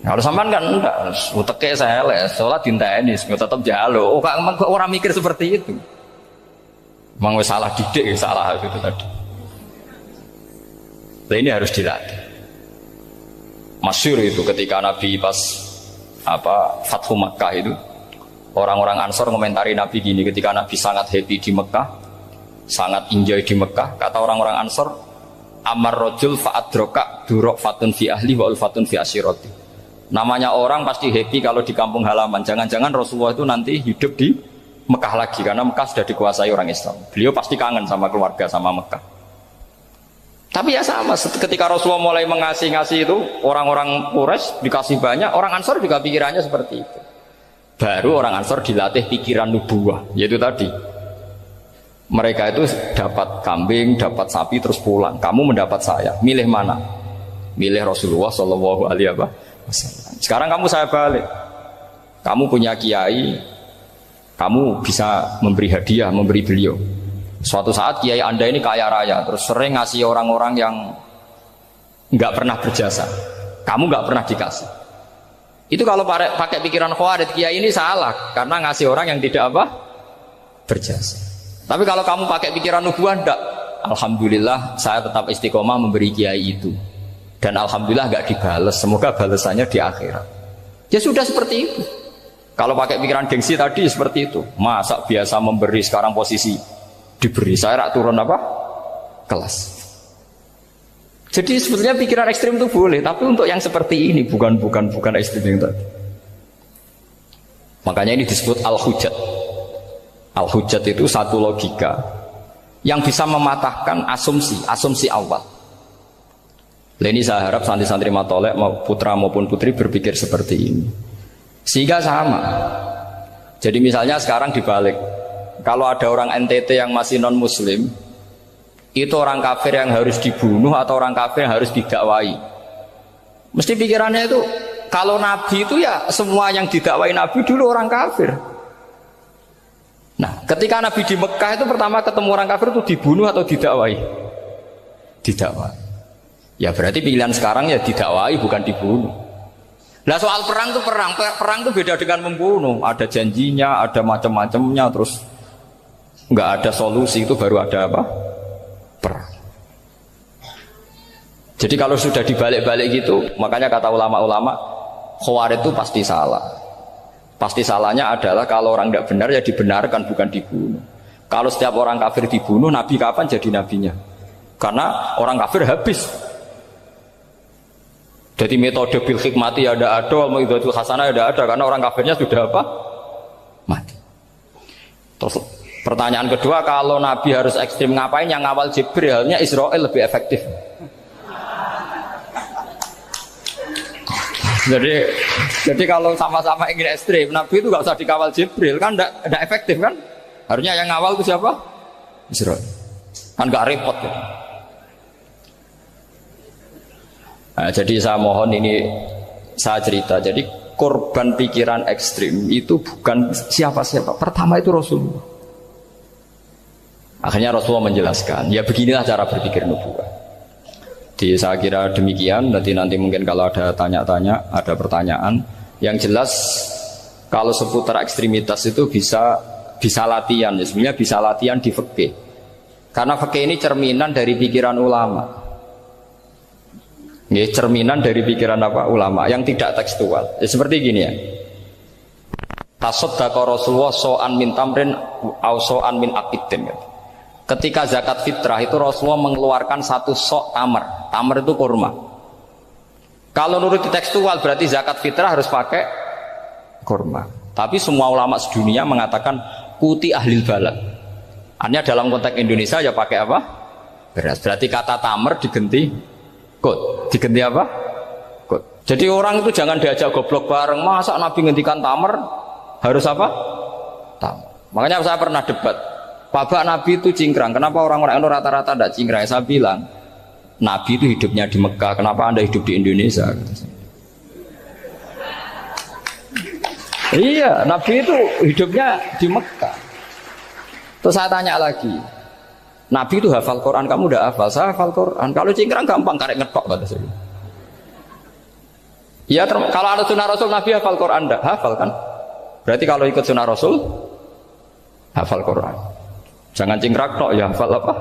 [SPEAKER 1] Kalau sampean kan enggak, uteke saya les, sholat dinteni, tetap jalo. Oh, kok orang mikir seperti itu. Memang salah didik, salah itu tadi. Nah, ini harus dilatih. Masyhur itu ketika Nabi pas Fathu Makkah itu, orang-orang Ansor komentari Nabi gini, ketika Nabi sangat happy di Mekah, sangat enjoy di Mekah, kata orang-orang Ansor, amar rojul fa'adroka durok fatun fi ahli wa ulfatun fi asyiroti. Namanya orang pasti happy kalau di kampung halaman. Jangan-jangan Rasulullah itu nanti hidup di Mekah lagi, karena Mekah sudah dikuasai orang Islam. Beliau pasti kangen sama keluarga, sama Mekah. Tapi ya sama, ketika Rasulullah mulai ngasih itu, orang-orang Quraisy dikasih banyak, orang Ansor juga pikirannya seperti itu. Baru orang Ansor dilatih pikiran nubuwah, yaitu tadi. Mereka itu dapat kambing, dapat sapi, terus pulang. Kamu mendapat saya, milih mana? Milih Rasulullah Shallallahu Alaihi Wasallam. Sekarang kamu saya balik. Kamu punya kiai, kamu bisa memberi hadiah, memberi beliau. Suatu saat kiai Anda ini kaya raya, terus sering ngasih orang-orang yang nggak pernah berjasa. Kamu nggak pernah dikasih. Itu kalau pakai pikiran Khawarij, kiai ini salah karena ngasih orang yang tidak berjasa. Tapi kalau kamu pakai pikiran nubuah, enggak. Alhamdulillah saya tetap istiqomah memberi kiai itu. Dan alhamdulillah nggak dibales, semoga balasannya di akhirat. Ya sudah seperti itu. Kalau pakai pikiran gengsi tadi seperti itu. Masa biasa memberi sekarang posisi diberi, saya rak turun kelas. Jadi sebetulnya pikiran ekstrim itu boleh, tapi untuk yang seperti ini bukan ekstrim yang tadi. Makanya ini disebut al-hujjat. Al-hujjat itu satu logika yang bisa mematahkan asumsi awal. Ini saya harap santri-santri matolek putra maupun putri berpikir seperti ini. Sehingga sama. Jadi misalnya sekarang dibalik. Kalau ada orang NTT yang masih non muslim, itu orang kafir yang harus dibunuh atau orang kafir yang harus didakwai. Mesti pikirannya itu, kalau Nabi itu ya semua yang didakwai Nabi dulu orang kafir. Nah ketika Nabi di Mekah itu pertama ketemu orang kafir itu dibunuh atau didakwai? Didakwai. Ya berarti pilihan sekarang ya didakwai bukan dibunuh. Nah soal perang itu perang itu beda dengan membunuh. Ada janjinya, ada macam-macamnya, terus nggak ada solusi, itu baru ada perang. Jadi kalau sudah dibalik-balik gitu, makanya kata ulama-ulama Khawarij itu pasti salah. Pasti salahnya adalah kalau orang nggak benar ya dibenarkan, bukan dibunuh. Kalau setiap orang kafir dibunuh, Nabi kapan jadi nabinya? Karena orang kafir habis. Jadi metode bil hikmati ya ada, metode hasanah ya ada, karena orang kafirnya sudah mati. Terus pertanyaan kedua, kalau Nabi harus ekstrim ngapain? Yang ngawal Jibril, halnya Israel lebih efektif. Jadi kalau sama-sama ingin ekstrim, Nabi itu nggak usah dikawal Jibril, kan tidak efektif kan? Harusnya yang ngawal itu siapa? Israel. Kan nggak repot gitu. Nah, jadi saya mohon ini saya cerita. Jadi korban pikiran ekstrim itu bukan siapa-siapa. Pertama itu Rasulullah. Akhirnya Rasulullah menjelaskan, ya beginilah cara berpikir nubuwah. Jadi saya kira demikian. Nanti mungkin kalau ada tanya-tanya, ada pertanyaan. Yang jelas kalau seputar ekstremitas itu bisa latihan. Ya, sebenarnya bisa latihan di fikih. Karena fikih ini cerminan dari pikiran ulama. Ini cerminan dari pikiran ulama yang tidak tekstual. Ya, seperti gini ya. Tasaddaqa Rasulullah so'an min tamrin au so'an min aqidin. Ketika zakat fitrah itu Rasulullah mengeluarkan satu sok tamar. Tamar itu kurma. Kalau menurut tekstual berarti zakat fitrah harus pakai kurma. Tapi semua ulama sedunia mengatakan kuti ahlil balad. Artinya dalam konteks Indonesia ya pakai apa? Beras. Berarti kata tamar diganti kot, diganti apa? Kot. Jadi orang itu jangan diajak goblok bareng. Masa Nabi ngendikan tamar harus apa? Tamar. Makanya saya pernah debat. Pak Nabi itu cingkrang. Kenapa orang-orang itu rata-rata tidak cingkrang? Saya bilang, Nabi itu hidupnya di Mekah. Kenapa Anda hidup di Indonesia? Iya, Nabi itu hidupnya di Mekah. Terus saya tanya lagi, Nabi itu hafal Quran, kamu udah hafal? Saya hafal Quran. Kalau cingkrang gampang, karek ngetok kata saya. Ya, kalau ada sunnah Rasul, Nabi hafal Quran enggak? Hafal kan? Berarti kalau ikut sunnah Rasul, hafal Quran. Jangan cingkrak tok, ya hafal apa?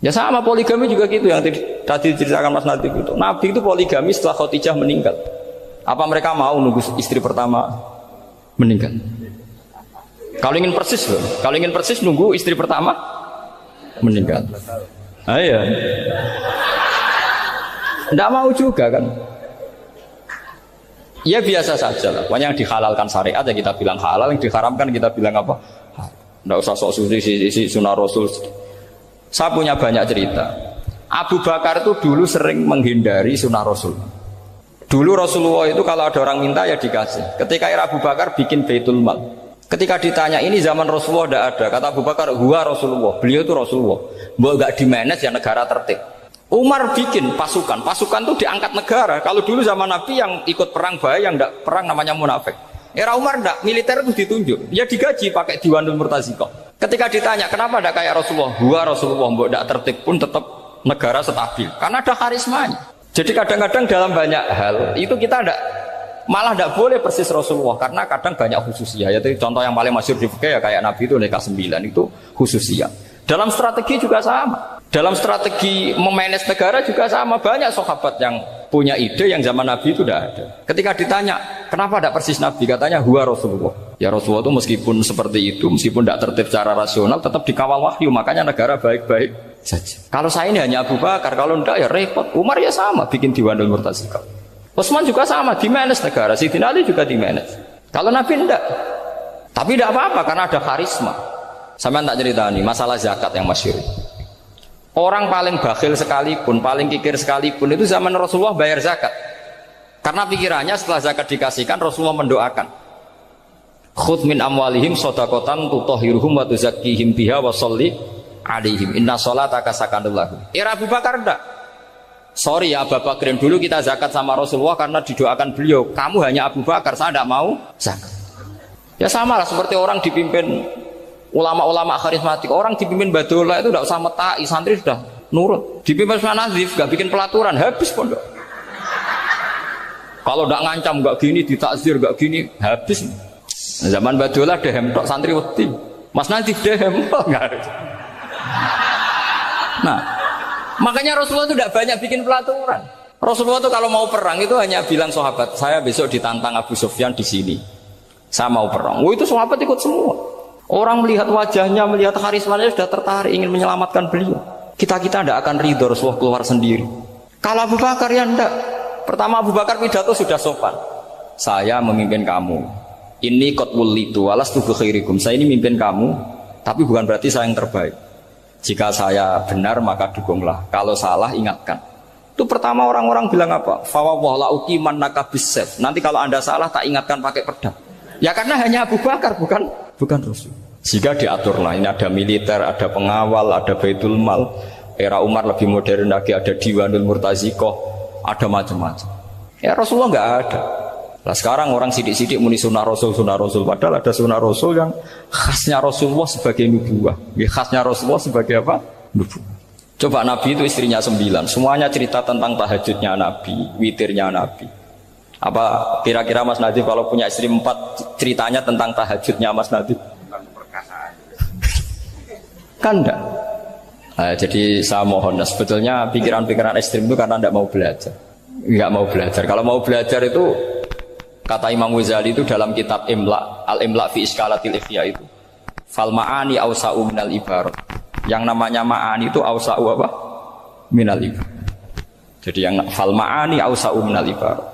[SPEAKER 1] Ya sama poligami juga gitu yang tadi diceritakan Mas Nadif itu. Nabi itu poligami setelah Khadijah meninggal. Apa mereka mau nunggu istri pertama meninggal? Kalau ingin persis loh, kalau ingin persis nunggu istri pertama meninggal. Iya. Tidak mau juga kan? Ya biasa saja lah. Pokoknya yang dihalalkan syariat ya kita bilang halal, yang diharamkan kita bilang apa? Tidak usah sok suci sunnah Rasul. Saya punya banyak cerita. Abu Bakar itu dulu sering menghindari sunnah Rasul. Dulu Rasulullah itu kalau ada orang minta ya dikasih. Ketika era Abu Bakar bikin Baitul Mal. Ketika ditanya ini zaman Rasulullah tidak ada. Kata Abu Bakar, huwa Rasulullah. Beliau itu Rasulullah. Mau nggak dimanage ya negara tertib. Umar bikin pasukan. Pasukan itu diangkat negara. Kalau dulu zaman Nabi yang ikut perang bahaya, yang tidak perang namanya munafik. Era Umar tidak, militer itu ditunjuk. Ya digaji pakai Diwanul Murtaziqah. Ketika ditanya kenapa tidak kayak Rasulullah, huwa Rasulullah. Mau tidak tertib pun tetap negara stabil. Karena ada karismanya. Jadi kadang-kadang dalam banyak hal itu kita malah tidak boleh persis Rasulullah karena kadang banyak khususnya. Yaitu contoh yang paling masyhur di fikih ya kayak Nabi itu nikah 9 itu khususnya. Dalam strategi juga sama. Dalam strategi memanage negara juga sama. Banyak sahabat yang punya ide yang zaman Nabi itu tidak ada. Ketika ditanya kenapa tidak persis Nabi, katanya huwa Rasulullah. Ya Rasulullah itu meskipun seperti itu, meskipun tidak tertib secara rasional, tetap dikawal wahyu. Makanya negara baik-baik saja. Kalau saya ini hanya Abu Bakar, kalau tidak ya repot. Umar ya sama, bikin Diwanul Murtaziqah. Utsman juga sama, di manage negara. Sayyidina Ali juga di manage. Kalau Nabi tidak. Tapi tidak apa-apa karena ada karisma. Sama tak cerita nih masalah zakat yang masyhur. Orang paling bakhil sekalipun, paling kikir sekalipun itu zaman Rasulullah bayar zakat. Karena pikirannya setelah zakat dikasihkan Rasulullah mendoakan. Khudh min amwalihim shadaqatan tutahhiruhum wa tuzakkihim biha wa sholli alaihim inna sholataka sakanul lahum. Era Abu Bakar enggak. Sorry ya Abu Bakrin, dulu kita zakat sama Rasulullah karena didoakan beliau. Kamu hanya Abu Bakar, saya tidak mau zakat. Ya sama lah seperti orang dipimpin ulama-ulama karismatik. Orang dipimpin Badullah itu tidak usah metai, santri sudah nurut. Dipimpin Usman Nazif, gak bikin pelaturan, habis pondok. Kalau tidak ngancam, gak gini, ditakzir, gak gini, habis. Zaman Badullah dehem tok santri wedi. Mas Nazif dehem enggak. Nah, makanya Rasulullah itu tidak banyak bikin pelaturan. Rasulullah itu kalau mau perang itu hanya bilang sahabat, saya besok ditantang Abu Sufyan di sini. Saya mau perang. Itu sahabat ikut semua. Orang melihat wajahnya, melihat karismanya sudah tertarik ingin menyelamatkan beliau. Kita tidak akan ridho Rasulullah keluar sendiri. Kalau Abu Bakar ya enggak. Pertama Abu Bakar pidato sudah sopan. Saya memimpin kamu. Ini qatwul litu walastu bi khairikum. Saya ini memimpin kamu, tapi bukan berarti saya yang terbaik. Jika saya benar maka dukunglah. Kalau salah ingatkan. Itu pertama orang-orang bilang apa? Fawwah la uqimannaka bisayf. Nanti kalau Anda salah tak ingatkan pakai pedang. Ya karena hanya Abu Bakar bukan Rasul. Jika diatur lah, ini ada militer, ada pengawal, ada Baitul Mal. Era Umar lebih modern lagi, ada Diwanul Murtaziqah, ada macam-macam. Ya Rasulullah nggak ada. Nah sekarang orang sidik-sidik muni sunnah Rasul, padahal ada sunnah Rasul yang khasnya Rasulullah sebagai nubuwah. Khasnya Rasulullah sebagai apa? Nubuwah. Coba Nabi itu istrinya 9, semuanya cerita tentang tahajudnya Nabi, witirnya Nabi. Apa kira-kira Mas Nadif kalau punya istri 4 ceritanya tentang tahajudnya Mas Nadif? Kan enggak. Nah, jadi saya mohon, sebetulnya pikiran-pikiran ekstrim itu karena enggak mau belajar. Enggak mau belajar. Kalau mau belajar itu kata Imam Ghazali itu dalam kitab Imla, Al-Imla fi Iskalatil Ikhya itu. Fal ma'ani awsa'u minal ibarat. Yang namanya ma'ani itu awsa'u apa? Minal ibarat. Jadi yang fal ma'ani awsa'u minal ibarat.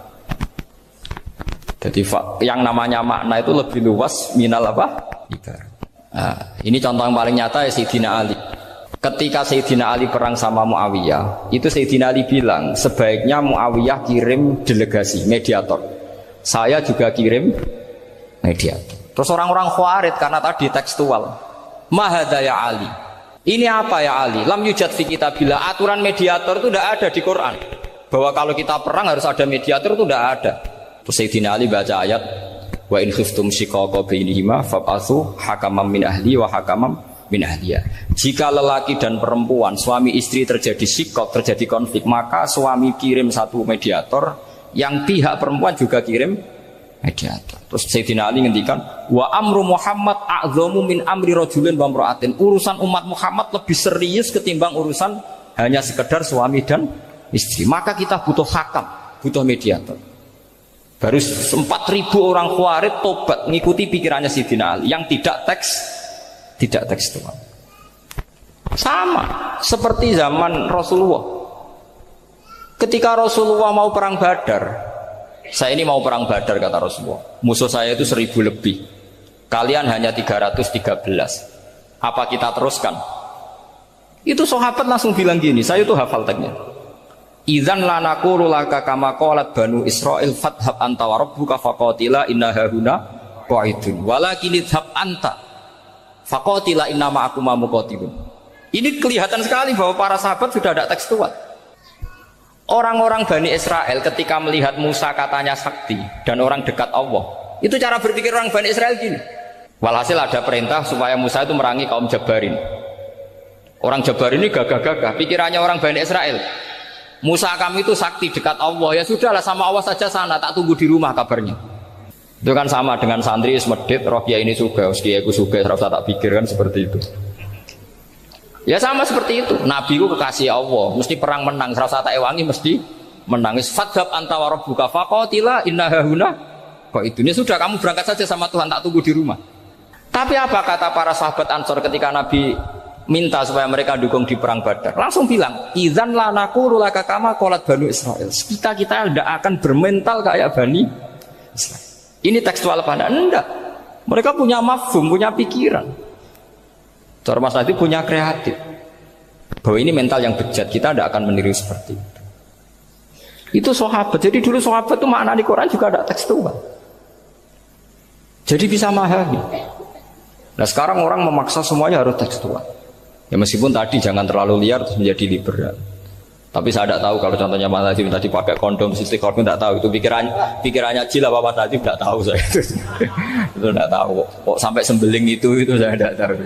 [SPEAKER 1] Jadi yang namanya makna itu lebih luas minal apa? Ibarat. Nah, ini contoh yang paling nyata ya Sayyidina Ali. Ketika Sayyidina Ali perang sama Muawiyah, itu Sayyidina Ali bilang sebaiknya Muawiyah kirim delegasi, mediator. Saya juga kirim mediator. Terus orang-orang Khawarij karena tadi tekstual. Mahadha ya Ali. Ini apa ya Ali? Lam yujad fi kitabillah. Aturan mediator itu tidak ada di Quran. Bahwa kalau kita perang harus ada mediator itu tidak ada. Terus Sayyidina Ali baca ayat wa in khiftum shiqaqa bainihima fab'atsu hakaman min ahli wa hakaman min ahliya. Jika lelaki dan perempuan suami istri terjadi shiqaq, terjadi konflik, maka suami kirim satu mediator, yang pihak perempuan juga kirim mediator. Terus Sayyidina Ali ngendikan wa amru Muhammad a'dhamu min amri rajulin wa imra'atin. Urusan umat Muhammad lebih serius ketimbang urusan hanya sekedar suami dan istri. Maka kita butuh hakam, butuh mediator. Baru 4.000 orang Khawarij tobat mengikuti pikirannya Sayyidina Ali yang tidak tekstual. Sama seperti zaman Rasulullah. Ketika Rasulullah mau perang Badar, saya ini mau perang Badar kata Rasulullah. Musuh saya itu 1.000 lebih. Kalian hanya 313. Apa kita teruskan? Itu sahabat langsung bilang gini, saya itu hafal teksnya. Idzan la naqulu laka kama qalat banu Israil fathab anta wa rabbuka faqatila inna hahuna qa'idun walakin idhab anta faqatila inna ma'akum muqatilun. Ini kelihatan sekali bahwa para sahabat sudah ada tekstual. Orang-orang Bani Israel ketika melihat Musa katanya sakti dan orang dekat Allah, itu cara berpikir orang Bani Israel gini. Walhasil ada perintah supaya Musa itu merangi kaum Jabarin. Orang Jabarin ini gagah-gagah, pikirannya orang Bani Israel, Musa kami itu sakti dekat Allah, ya sudahlah sama Allah saja sana, tak tunggu di rumah kabarnya. Itu kan sama dengan santri semedit, roh kiai ini suga, kiai aku suga, serasa tak pikir kan seperti itu. Ya sama seperti itu. Nabi itu kekasih Allah, mesti perang menang, serasa tak ewangi mesti menangis. Fadhab anta wa rabbuka faqatila inna hahuna qa'idun. Ya sudah kamu berangkat saja sama Tuhan, tak tunggu di rumah. Tapi apa kata para sahabat Ansor ketika Nabi minta supaya mereka dukung di perang Badar? Langsung bilang, idzan la naqulu laka kama qalat banu Israil. Kita tidak akan bermental kayak Bani Israil. Ini tekstual pada enggak. Mereka punya mafhum, punya pikiran. Mas Nadi punya kreatif. Bahwa ini mental yang bejat, kita tidak akan meniru seperti itu. Itu sahabat. Jadi dulu sahabat itu makna di Quran juga ada tekstual. Jadi bisa memahami. Nah sekarang orang memaksa semuanya harus tekstual. Ya meskipun tadi jangan terlalu liar terus menjadi liberal. Tapi saya tidak tahu kalau contohnya Mas Najib tadi pakai kondom sistem kondom, tidak tahu itu pikirannya Jil apa Mas Najib, tidak tahu saya itu tidak tahu kok sampai sembeling itu saya tidak tahu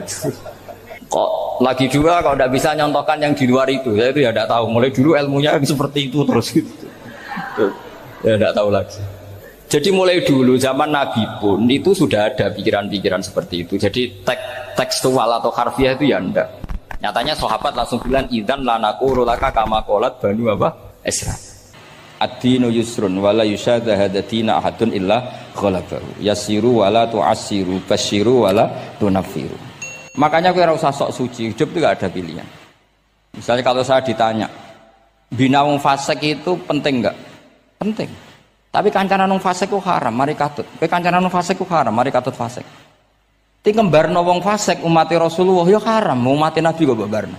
[SPEAKER 1] kok lagi juga kalau tidak bisa nyontohkan yang di luar itu, saya itu ya tidak tahu. Mulai dulu ilmunya seperti itu terus gitu. Ya tidak tahu lagi. Jadi mulai dulu zaman Nabi pun itu sudah ada pikiran-pikiran seperti itu. Jadi tekstual atau harfiah itu ya enggak. Nyatanya sahabat langsung bilang idzan la naqulu laka kama qalat banu Israil. Ad-dinu yusrun wala yusyadha hadatina ahadun illa ghalabahu. Yasiru wala tu'assiru basyiru wala tunaffiru. Makanya kowe ora usah sok suci, hidup itu enggak ada pilihan. Misalnya kalau saya ditanya, bina wong fasik itu penting enggak? Penting. Tapi kancanan wong fasik ku haram, mari katut. Kowe kancanan wong fasik ku haram, mari katut fasik. Ti ngembarno wong fasik umat Rasulullah ya haram, umat Nabi kok barno.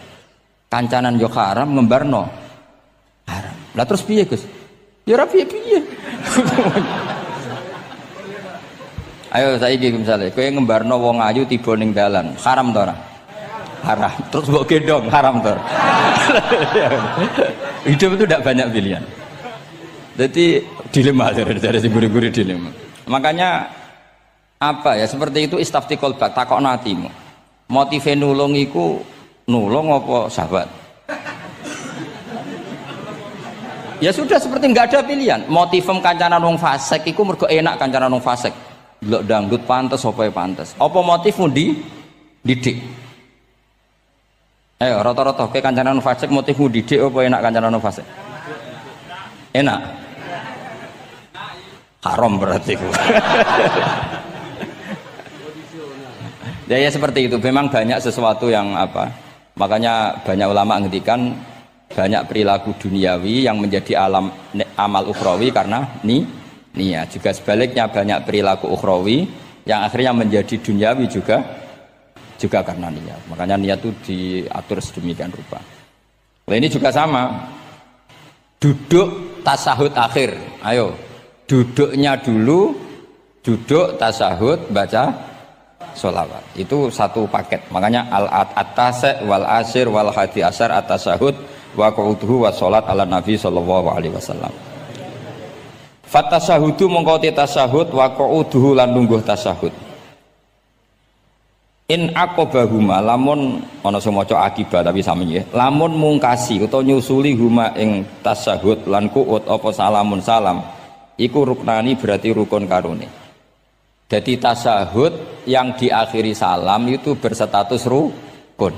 [SPEAKER 1] Kancanan yo haram, ngembarno haram. Lah terus piye, Gus? Ya ora piye-piye. Ayo saiki misale kowe ngembarno wong ayu tiba ning dalan, haram to ora? Haram. Terus mbok gendong, haram to. Hidup itu tidak banyak pilihan. Jadi dilema dari guru-guru dilema. Makanya apa ya seperti itu istafti kolbak takok natimu. Motive nulung iku nulung apa sahabat? Ya sudah seperti nggak ada pilihan. Motivem kancanan wong fasik iku mergo enak kancanan wong fasik. Delok dangdut pantes apa pantes. Apa motifmu didik? Ayo rata-rata ke kancanan wong fasik motifmu didik apa enak kancanan wong fasik? Enak. Haram berarti. Ya seperti itu. Memang banyak sesuatu yang apa? Makanya banyak ulama ngendikan banyak perilaku duniawi yang menjadi amal ukhrawi karena niat. Juga sebaliknya banyak perilaku ukhrawi yang akhirnya menjadi duniawi juga karena niat. Makanya niat itu diatur sedemikian rupa. Nah, ini juga sama. Duduk tasahud akhir. Ayo. Duduknya dulu, duduk tasahud baca sholawat. Itu satu paket. Makanya al-atase wal asir wal hadi asar at-tasahud wa qu'uduhu wa sholat ala nabi sallallahu alaihi wasallam. Fatasahudu mongko te tasahud wa qu'uduhu lan lungguh tasahud. In aqobahuma lamun ana sing maca akibat tapi sami nggih. Lamun mungkasi utawa nyusuli huma ing tasahud lan qu'ud apa salamun salam iku ruknani berarti rukun karone. Jadi tasahud yang diakhiri salam itu berstatus rukun.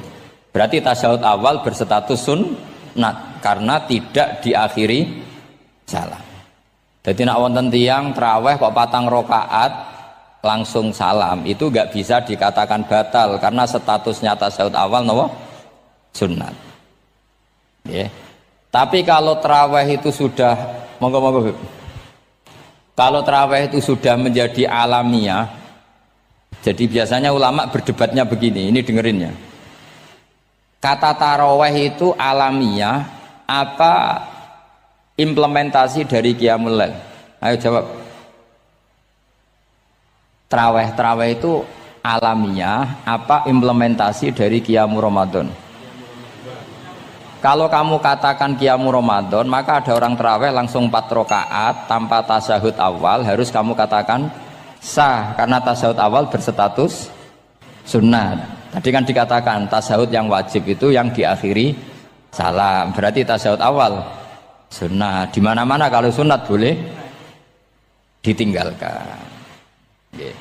[SPEAKER 1] Berarti tasahud awal berstatus sunnat karena tidak diakhiri salam. Jadi nak wonten tiyang traweh kok 4 rakaat langsung salam itu enggak bisa dikatakan batal karena statusnya tasawuf awal nopo sunat. Yeah. Tapi kalau traweh itu sudah monggo kalau traweh itu sudah menjadi alamiah, jadi biasanya ulama berdebatnya begini, ini dengerinnya. Kata taraweh itu alamiah apa implementasi dari Qiyamul Lail? Ayo jawab. Traweh itu alamiah apa implementasi dari Qiyamul Ramadan? Kalau kamu katakan Qiyamul Ramadan, maka ada orang traweh langsung 4 rakaat tanpa tasahud awal, harus kamu katakan sah karena tasahud awal berstatus sunnah. Tadi kan dikatakan tasahud yang wajib itu yang diakhiri salam, berarti tasahud awal sunnah. Di mana-mana kalau sunat boleh ditinggalkan. Yeah.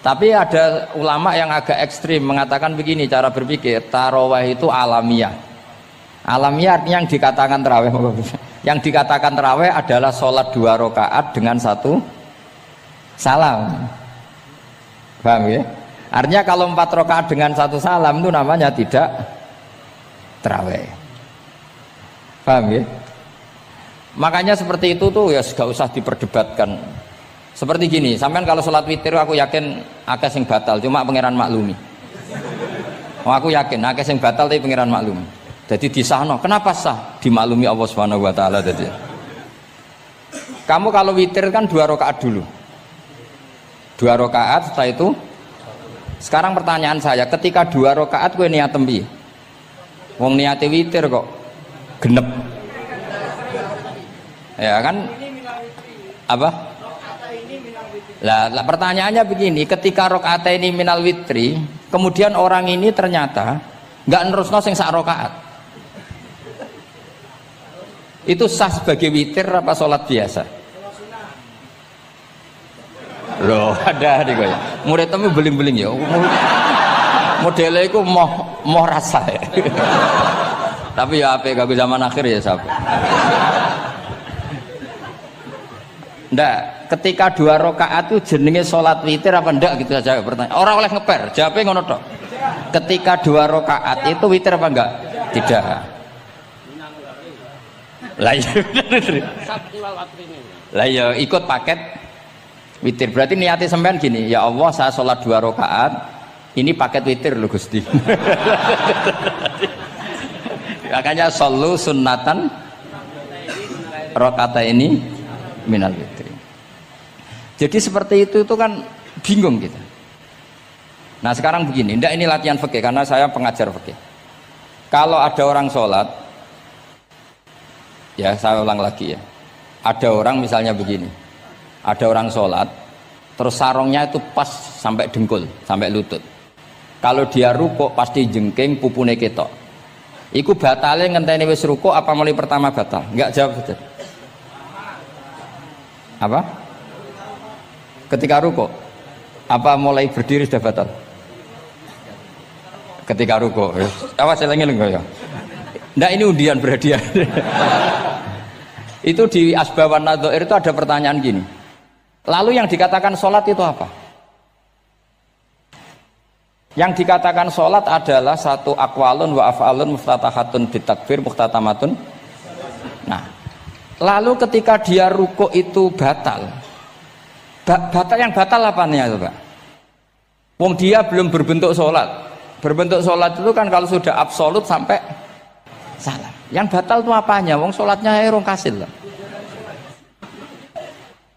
[SPEAKER 1] Tapi ada ulama yang agak ekstrim mengatakan begini cara berpikir, tarawih itu alamiah. Alamiah yang dikatakan tarawih, yang dikatakan tarawih adalah sholat 2 rakaat dengan 1 salam. Paham ya? Artinya kalau 4 rakaat dengan 1 salam itu namanya tidak tarawih. Paham ya? Makanya seperti itu tuh ya gak usah diperdebatkan. Seperti gini, sampean kalau sholat witir aku yakin akeh sing batal, cuma pangeran maklumi. Aku yakin akeh sing batal tapi pangeran maklumi. Jadi disahno, kenapa sah? Dimaklumi Allah Subhanahu wa taala tadi. Kamu kalau witir kan 2 rakaat dulu. 2 rakaat setelah itu. Sekarang pertanyaan saya, ketika 2 rakaat kowe niat tembi. Wong niate witir kok genep. Ya kan? Apa? Lah pertanyaannya begini, ketika rakaat ini minal witri, kemudian orang ini ternyata nggak nerusno sing sak rakaat, itu sah sebagai witir apa sholat biasa? Loh ada nih gue, murid temu beling-beling ya, modelnya itu mau rasa ya. Tapi ya apa gak zaman akhir ya sahabat. Ndak, ketika 2 rakaat itu jenenge sholat witir apa ndak gitu saja pertanyaan. Orang oleh ngeper, jawabnya ngono tok. Ketika 2 rakaat itu witir apa enggak? Tidak. Lah iya ikut paket witir. Berarti niatnya sampean gini, ya Allah saya sholat 2 rakaat, ini paket witir loh Gusti. Makanya shollu sunnatan rakaat ini minal witri. Jadi seperti itu kan bingung kita. Nah sekarang begini, ndak ini latihan fikih karena saya pengajar fikih. Kalau ada orang sholat, ya saya ulang lagi ya. Ada orang misalnya begini, ada orang sholat, terus sarungnya itu pas sampai dengkul, sampai lutut. Kalau dia rukuk pasti jengking pupune ketok. Iku batale ngenteni wis rukuk apa mulai pertama batal? Enggak jawab saja. Apa? Ketika rukuk apa mulai berdiri sudah batal? Ketika rukuk. Awas eleng-eleng ya. Ndak ini undian berhadiah. Itu di Asbawan Nadhair itu ada pertanyaan gini. Lalu yang dikatakan sholat itu apa? Yang dikatakan sholat adalah satu aqwalun wa af'alun muftatahatun bitakbir muhtatamatun. Nah, lalu ketika dia rukuk itu batal. Batal yang batal apanya itu Pak? Wong dia belum berbentuk sholat. Berbentuk sholat itu kan kalau sudah absolut sampai salam. Yang batal itu apanya? Wong sholatnya erong kasil lah.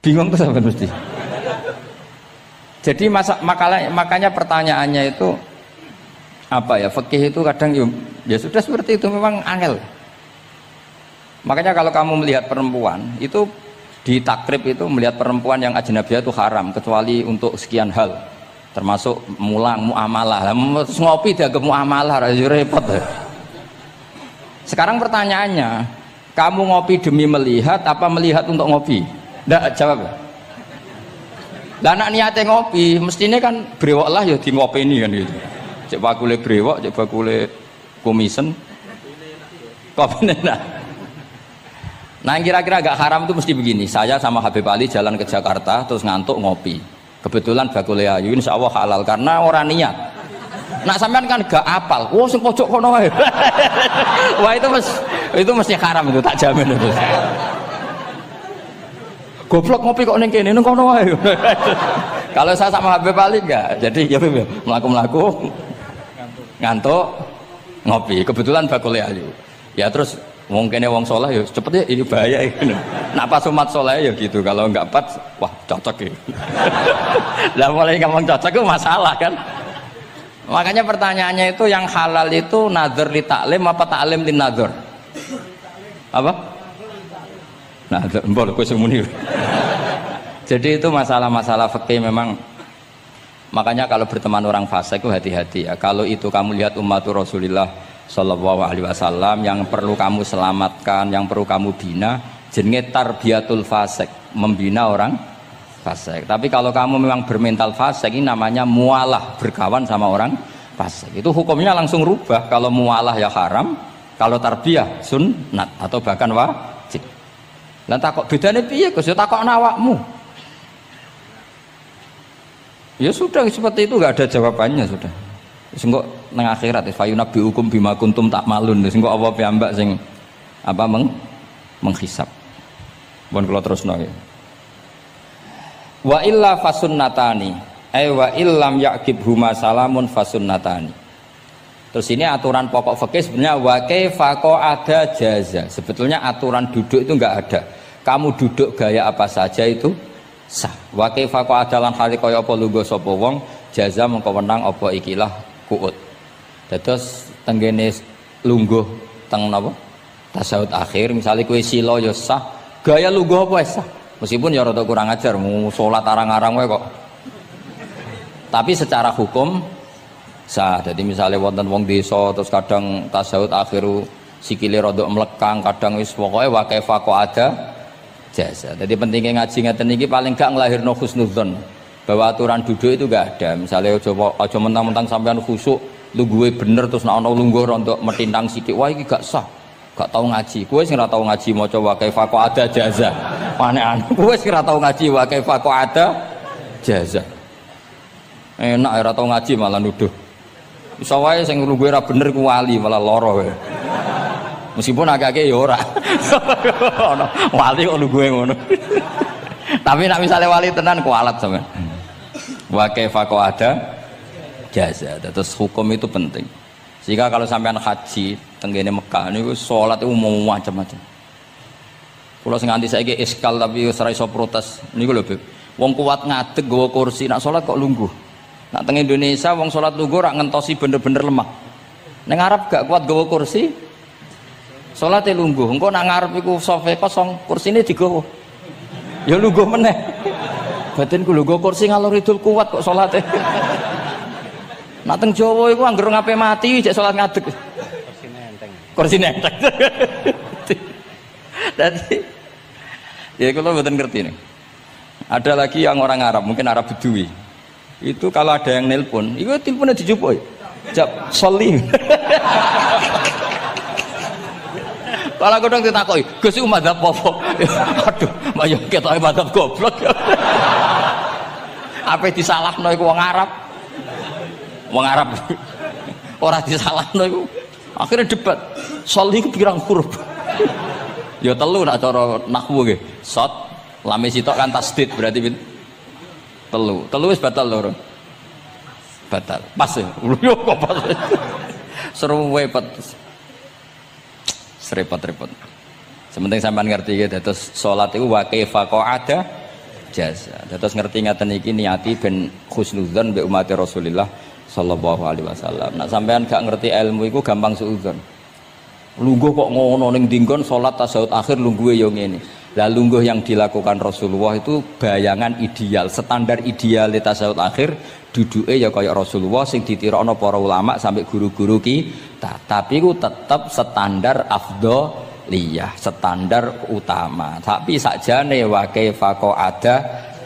[SPEAKER 1] Bingung tuh sampai mesti. Jadi makanya pertanyaannya itu apa ya? Fikih itu kadang ya sudah seperti itu memang angel. Makanya kalau kamu melihat perempuan itu di takrib itu melihat perempuan yang ajnabiyah itu haram kecuali untuk sekian hal, termasuk mulang muamalah. Terus ngopi dia ke muamalah repot. Sekarang pertanyaannya, kamu ngopi demi melihat apa melihat untuk ngopi? Nggak jawab. Lah anak niatnya ngopi, mestinya kan brewok lah ya di ngopi ini kan gitu. Cek bakule brewok, cek bakule komisen. Kopi enak. Nah yang kira-kira agak haram itu mesti begini. Saya sama Habib Ali jalan ke Jakarta terus ngantuk ngopi. Kebetulan bakule ayu, insya Allah halal karena orang niat. Nak sampean kan gak apal. Wah sing pojok kono wae. Wah itu mesti haram itu, tak jamin itu. Goblok ngopi kok ning kene ning kono wae. Kalau saya sama Habib Ali enggak. Jadi ya mlaku-mlaku ngantuk ngopi. Kebetulan bakule ayu. Ya terus mungkin wong soleh ya cepet ya ini bahaya ini. Nak pas umat soleh ya gitu. Kalau enggak pas wah cocok ya. Lah mulai ngomong cocok itu masalah kan. Makanya pertanyaannya itu yang halal itu nazar li taklim apa taklim li nazar? Apa? Nah, mbok kowe semuni. Jadi itu masalah-masalah fikih memang. Makanya kalau berteman orang fasik itu hati-hati ya. Kalau itu kamu lihat umatur Rasulullah sallallahu alaihi wasallam yang perlu kamu selamatkan, yang perlu kamu bina, jenenge tarbiyatul fasik, membina orang fasik. Tapi kalau kamu memang bermental fasik, ini namanya mualah, berkawan sama orang fasik. Itu hukumnya langsung rubah. Kalau mualah ya haram, kalau tarbiyah sunnat atau bahkan wajib. Lah takok bedane piye Gus? Ya takokno awakmu. Ya sudah seperti itu, enggak ada jawabannya sudah. Wis engko nang akhirat fayunabbi hukum bima kuntum takmalun. Wis engko apa piyambak sing apa menghisab. Mun kula terusno ya. Wa illa fasunnatani. Wa illam yaqibhuma salamun fasunnatani. Terus ini aturan pokok fikih sebenarnya wa kaifa ada jaza. Sebetulnya aturan duduk itu enggak ada. Kamu duduk gaya apa saja itu sah. Wa kaifa adalan hali kaya apa lungguh sapa wong jaza mengko wenang apa ikilah kuut. Terus tenggene lungguh teng napa? Tasawuf akhir misalnya kowe sila ya sah. Gaya lungguh apa sah? Meskipun ya rada kurang ajar mau salat arang-arang wae kok. Tapi secara hukum sah. Jadi misalnya wonten wong desa terus kadang tasawuf akhiru sikile rada mlekang, kadang wis pokoke wa kaifa ada jasa. Jadi pentingnya ngaji ngeten iki paling gak nglahirno husnudzon bahwa aturan duduk itu gak ada. Misalnya aja mentang-mentang sampean khusuk lungguhe bener terus nek ana lungguh rontok metintang sithik wah iki gak sah. Gak tau ngaji. Kowe sing ora tau ngaji maca wa kaifa ada jaza. Aneh-aneh. Kowe sing ora tau ngaji wa kaifa ada jaza. Enak ora tau ngaji malah nuduh. Iso wae sing lungguhe ora bener ku wali malah lara wae. Meskipun agak-agak ya ora. Wali kok lungguhe ngono. Tapi nek misale wali tenan kualat sampean. Wa kaifa ada jaza. Terus hukum itu penting. Sehingga kalau sampean haji tenggene Mekah niku salat itu mau macam-macam. Kula sing nganti saiki iskal tapi wis ora iso protes. Niku lho, Beb. Wong kuat ngadeg nggawa kursi, nak salat kok lungguh. Nak teng Indonesia wong salat lungguh ora ngentosi bener-bener lemah. Ning Arab gak kuat nggawa kursi. Salate lungguh. Engko nak ngarep iku sofa kosong, kursine digawa. Ya lungguh meneh. Batinku lho nggawa kursi ngalor idul kuat kok salate. Nak teng Jawa iku anggere ngape mati cek salat ngadeg. Kursine enteng. Jadi ya kalau mboten ngerti nih. Ada lagi yang orang Arab, mungkin Arab Bedui. Itu kalau ada yang nelpon, itu teleponnya dijupuk. Jap soli. Kalau aku dong ditakoki, Gus iku madzhab apa? Aduh, mayo ketoke madzhab goblok. Apa disalahno iku wong Arab? Wong Arab. Ora disalahno iku. Akhirnya debat. Soli iku pirang huruf? Ya telu nak cara nahwu nggih. Sot, lame sitok kan tasdid berarti telu. Telu wis batal lho. Batal. Pas ya. Yo kok pas. Seru repot. Serepot-repot. Sementing sampean ngerti ya dados salat iku wa kaifa ada jasa. Dados ngerti ngaten iki niati ben husnudzon mbek umat Rasulullah sallallahu alaihi wasallam. Nek sampean gak ngerti ilmu iku gampang suudzon. Lungguh kok ngono ning dinggon salat tasawuf akhir lungguhe yo ngene. Lah lungguh yang dilakukan Rasulullah itu bayangan ideal, standar ideal di tasawuf akhir duduke ya kaya Rasulullah sing ditirokno para ulama sampai guru-guru kita. Tapi ku tetap standar afdholiyah, standar utama. Tapi sakjane wa kaifa ada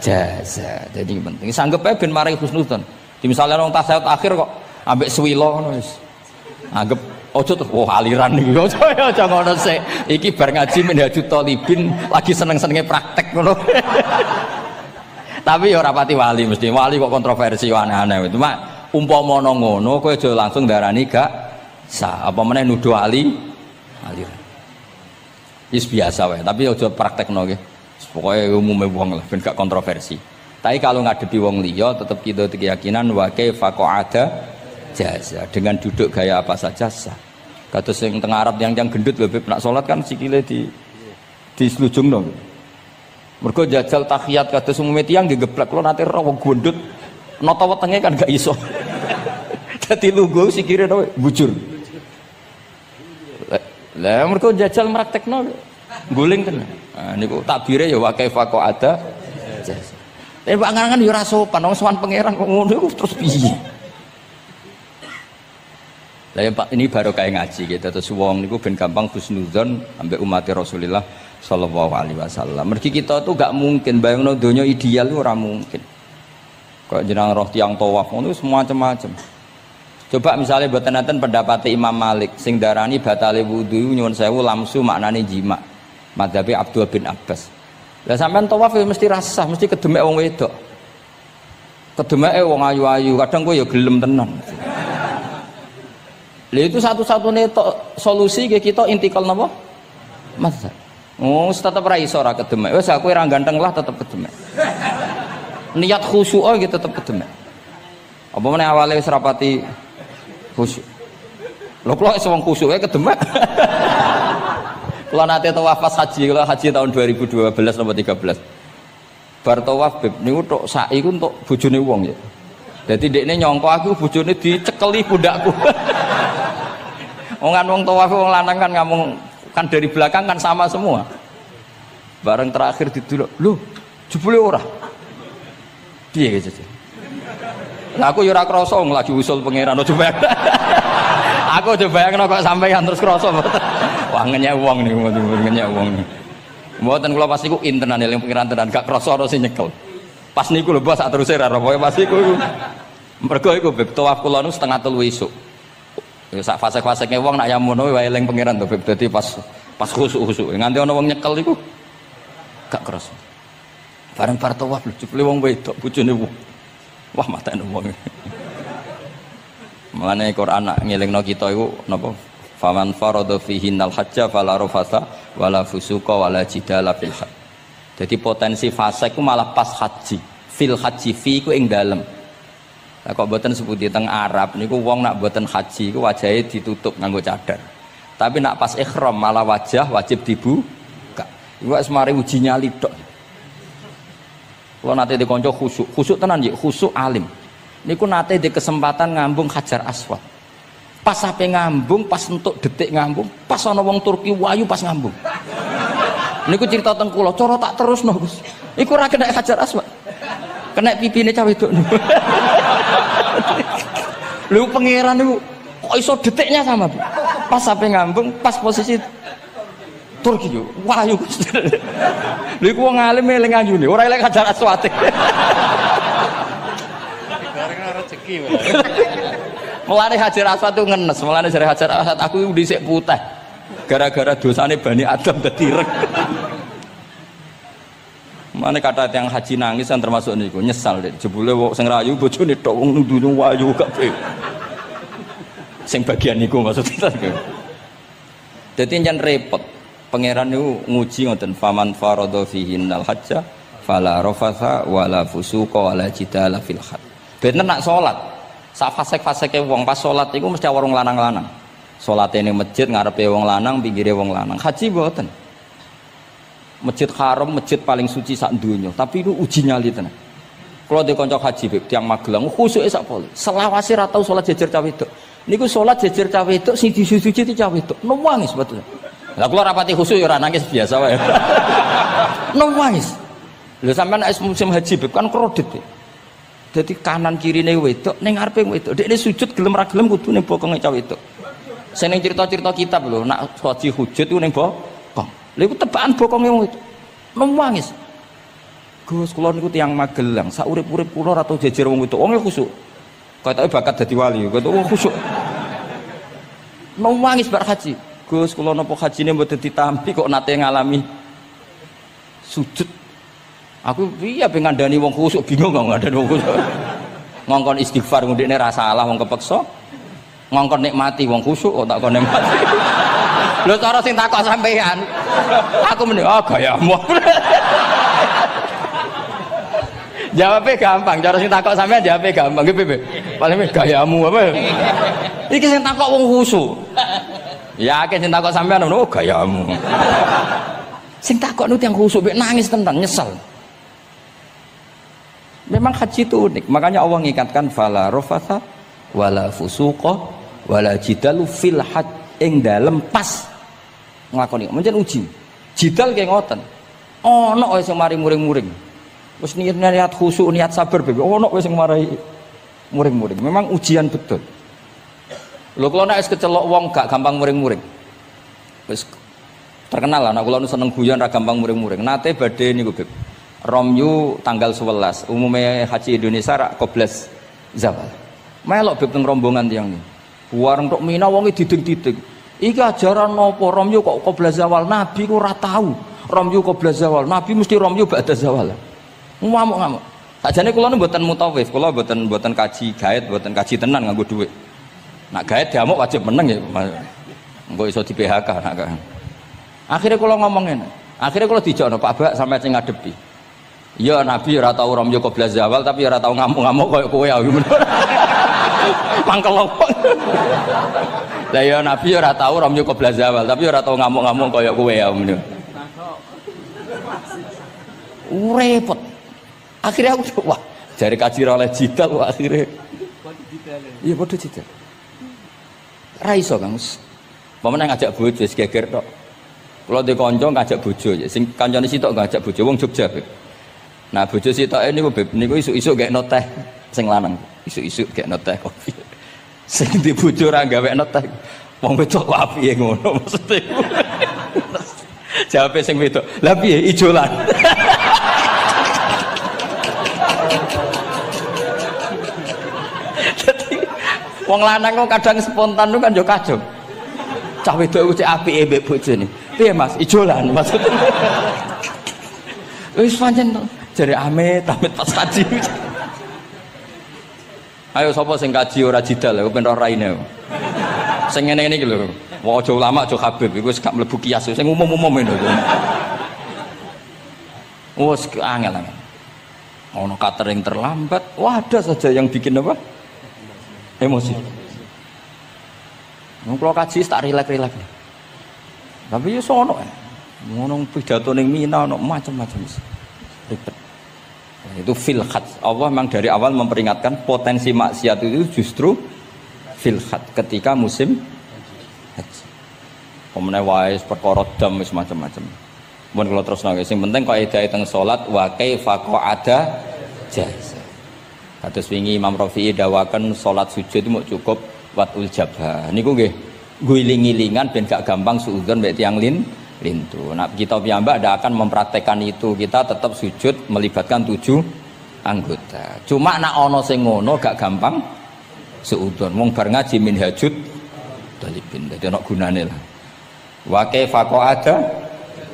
[SPEAKER 1] jaza. Jadi penting sanggep ae ben mari husnudzon. Di misalnya orang tasawuf akhir kok ambek swilo ngono wis. Anggap ojo tuh, wah aliran nih, ojo ngono sih. Iki bar ngaji Minhajut Thalibin lagi seneng-senenge praktek ngono. Tapi ya ora pati wali mesti. Wali kok kontroversi aneh-aneh. Cuma umpama ngono kowe aja langsung darani gak sah. Apa meneh nuduh aliran. Wis biasa wae, tapi aja praktekno nggih. Pokoke umume wong lah ben gak kontroversi. Tapi kalau ngadepi wong liya tetap kita keyakinan wa kaifa ada jaza dengan duduk gaya apa saja sah. Kados sing teng Arab yang gendut lho nak salat kan sikile di slujungno. Mergo jajal tahiyat kados umume tiyang nggih geblek kula nate ro wong gendut nata wetenge kan gak iso. Dadi lungguh sikire to bujur. Lah mergo jajal praktekno guling tenan. Nah niku takbire ya wa kaifa ada jaza. Tapi Pak Ngangan ya ora sopan, wong sowan pangeran kok ngono iku terus piye? Lah ya Pak ini baru kayak ngaji gitu terus wong niku ben gampang husnudzon ambek umat Rasulullah sallallahu alaihi wasallam. Mergi kita tuh gak mungkin bayangno donya ideal itu ora mungkin. Kok jeneng roh tiyang tawaf ngono semua macam-macam. Coba misalnya mboten enten pendapat Imam Malik sing darani batale wudu nyuwun sewu lamsu maknane jima. Madzhabi Abdul bin Abbas. Lah sampean tawaf ya mesti rasah, mesti kedemek wong wedok. Kedemeke wong ayu-ayu, kadang kowe ya gelem tenan. Lha itu satu-satunya solusi ke kita intikal napa? Mazhab. Oh, tetep ra iso ora kedemek. Wis aku ora ganteng lah tetep kedemek. Niat khusyuk iki tetep kedemek. Apa meneh awale wis rapati khusyuk. Lho kok wis wong khusyuke kedemek. Kalau nanti tawaf pas haji, kalau haji tahun 2012 nomor 13 bar tawaf beb niku tok sa'i ku untuk bojone wong ya. Dadi dekne nyangka aku bojone dicekeli pundakku. Wong tawaf wong lanang kan ngomong kan dari belakang kan sama semua. Bareng terakhir didelok, lho jebule ora. Piye gitu. Lah aku yo ora krasa lagi usul pangeran coba. Aku coba bayangno kok sampeyan terus krasa mboten. Wah ngenyek wong niku ngenyek wong. Mboten kula pas niku intenan eling pengiran tenan gak krasa ana sing nyekel. Pas niku lho bos sak teruse ra pokoke pas niku. Mergo iku beb tawaf kula nu 2:30 esuk. Ya sak fase-faseke wong nak yamono wae eling pengiran to beb dadi pas khusuk-khusuk. Nganti ana wong nyekel iku gak krasa. Bareng bar tawaf lho jebule wong wedok bojone wong. Wah matane wong. Mulane Quran nak ngelingno kita iku napa? Faman farada fihinnal hajja fala rafasa wala fusuqa wala jidala fil hajj. Jadi potensi fasik ku malah pas haji. Fil haji fi ku ing dalem. Lah kok mboten sebuti teng Arab niku wong nak mboten haji ku wajahe ditutup nganggo cadar. Tapi nak pas ihram malah wajah wajib dibuka. Iku wis mari uji nyali tok. Kalau nate di konco khusuk tenan nggih, khusuk alim. Niku nate di kesempatan ngambung Hajar Aswad. Pas sampai ngambung, pas entuk detik ngambung, pas ana wong Turki wayu pas ngambung. Niku cerita teng kula, cara tak terusno Gus. Iku ora kena Hajar Aswad. Kena pipine cah wedok niku. Lho pangeran niku kok iso detiknya sama, Bu. Pas sampai ngambung, pas posisi Turki yo, wayu Gus. Lha iku wong alim eling ayune, ora eling Hajar Aswad. Rezeki wae. Mulane Hajar Aswad itu ngenes, mulane jare Hajar Aswad aku dhisik putih. Gara-gara dosane Bani Adam dadi ireng. Mane kata yang haji nangis kan termasuk niku, nyesal deh. Jebule wong sing rayu bojone tok wong nundune wayu kabeh. Sing bagian niku maksudnya. Dadi njan repot. Pangeran niku nguji ngoten faman farada fihinnal hajja fala rafasa wala fusuqa wala jidala fil hajj. Bener nak salat. Sak fasek-faseke wong pas salat iku mesti warung lanang-lanang. Salate ning masjid ngarepe wong lanang, pinggire wong lanang. Haji mboten. Masjid Haram, masjid paling suci sak donya, tapi itu uji nyali tenan. Kalau di kanca haji beb tiyang Magelang khusuke sak pol. Selawase ra tau salat jejer cah wedok. Niku salat jejer cah wedok sing disuci cah wedok. Nangis betul. Lah kula rapati khusyuk ya ora nangis biasa wae. Nangis. Lho sampean nek musim haji Beb kan kredit. Dadi kanan kirine wedok ning ngarepe wedok. Dekne sujud gelem ra gelem kudu ning bokonge cah wedok. Sing ning cerita-cerita kitab lho, nak haji hujud ku ning bokong. Lha iku tebakan bokonge wedok. Nangis. Gus kula niku tiyang Magelang, sak urip-urip kula ora tau jejer wong wedok. Wong khusuk. Katoke bakat dadi wali, katoke wong khusuk. Nangis bar haji. Gus kula napa hajine mboten ditampi kok nate ngalami sujud. Aku piye pe ngandani wong khusuk bingung kok ngandani wong khusuk. Ngongkon istighfar ngundekne ra salah wong kepeksa. Ngongkon nikmati wong khusuk kok tak kon nikmati. Lho cara sing takok sampean. Aku meni gayamu. Jawabnya gampang, cara sing takok sampean jawabnya gampang. Nggih piye? Paling gayamu apa? Iki sing takok wong khusuk. Ya akeh sing takok sampean gayamu. Sing takok nu tiyang khusuk mek nangis tenan nyesel. Memang haji itu unik, makanya Allah ngikatkan fala rafatha wala fusuqa wala jidalu fil hajj ing dalem pas nglakoni. Mencen uji. Jidal kayak ngoten. Ono wae sing mari muring-muring. Wis niat khusuk, niat sabar bebe. Ono wae sing marai muring-muring. Memang ujian betul. Lho kula nek wis kecelok wong gak gampang muring-muring. Wis terkenal lah nek kula seneng guyon ra gampang muring-muring. Nate badhe niku Beb. Romyu tanggal 11 umumnya haji Indonesia rak koblas zawal melok Beb teng rombongan tiyang ni warung tok Mina wonge diding-diding iki ajaran napa Romyu kok koblas zawal nabi ku ora tau Romyu koblas zawal nabi mesti Romyu ba'da zawal ngamuk-ngamuk sakjane kula nu mboten mutawif kula mboten kaji gaet mboten kaji tenan nganggo dhuwit nak gaet diamuk wajib meneng ya engko iso di PHK nak akhirnya kula ngomong ngene akhirnya kula dijono Pak Bak sampai sing ngadepi. Ya Nabi ora tau Romyo koblas zawal tapi ora tau ngamuk-ngamuk koyo kowe ya. Mangkel opo. Lah ya Nabi ora tau Romyo koblas zawal tapi ora tau ngamuk-ngamuk koyo kowe ya ngono. Repot. Akhirnya aku wah, jare kaji oleh jidal wah akhirnya. Iya padha jidal. Ra iso Kang. Pamane ngajak bojo wis geger tok. Kula ndek kanca ngajak bojo, sing kancane sitok ngajak bojo wong Jogja. Nah bojo sitoke niku Beb niku isuk-isuk gekno teh sing lanang. Isuk-isuk gekno teh kopi. Sing di bojo ora gawekno teh. Wong wedok kok apike ngono maksude. Jawabe sing wedok, "Lah piye ijolan?" Dadi wong lanang kok kadang spontan ku kan yo kacung. Cah wedok ku cek apike mbek bojone. Piye Mas, ijolan maksudnya. Wis pancen jare amit pas kaji. Ayo sapa sing kaji ora jidal aku ben ora raine. Sing ngene-ngene iki lho. Wong aja ulama aja Habib iku wis gak mlebu kias sing umum-umum ngono. Wes angel. Ono catering terlambat, wah ada saja yang bikin apa? Emosi. Wong kula kaji tak rilek-rilek. Tapi yo sono ngono pidato ning Mina ono macam-macam ribet. Itu fil khat. Allah memang dari awal memperingatkan potensi maksiat itu justru fil khat ketika musim haji. Pemene wae perkara dam wis macam-macam. Mun kula terusno sing penting kaidah teng salat wa kaifa qa'ada jaiz. Kados wingi Imam Rafi'i dawaken salat sujud itu cukup watul jabha. Niku nggih guling-gilingan ben gak gampang suudzon mbek tiyang lintu. Nah, kita piyambak tidak akan mempraktekkan itu. Kita tetap sujud melibatkan 7 anggota. Cuma nak ono sing ngono gak gampang suudzon. Wong bar ngaji minhajud talibin. Dadi ono gunane lah. Wa kaifa qa'ada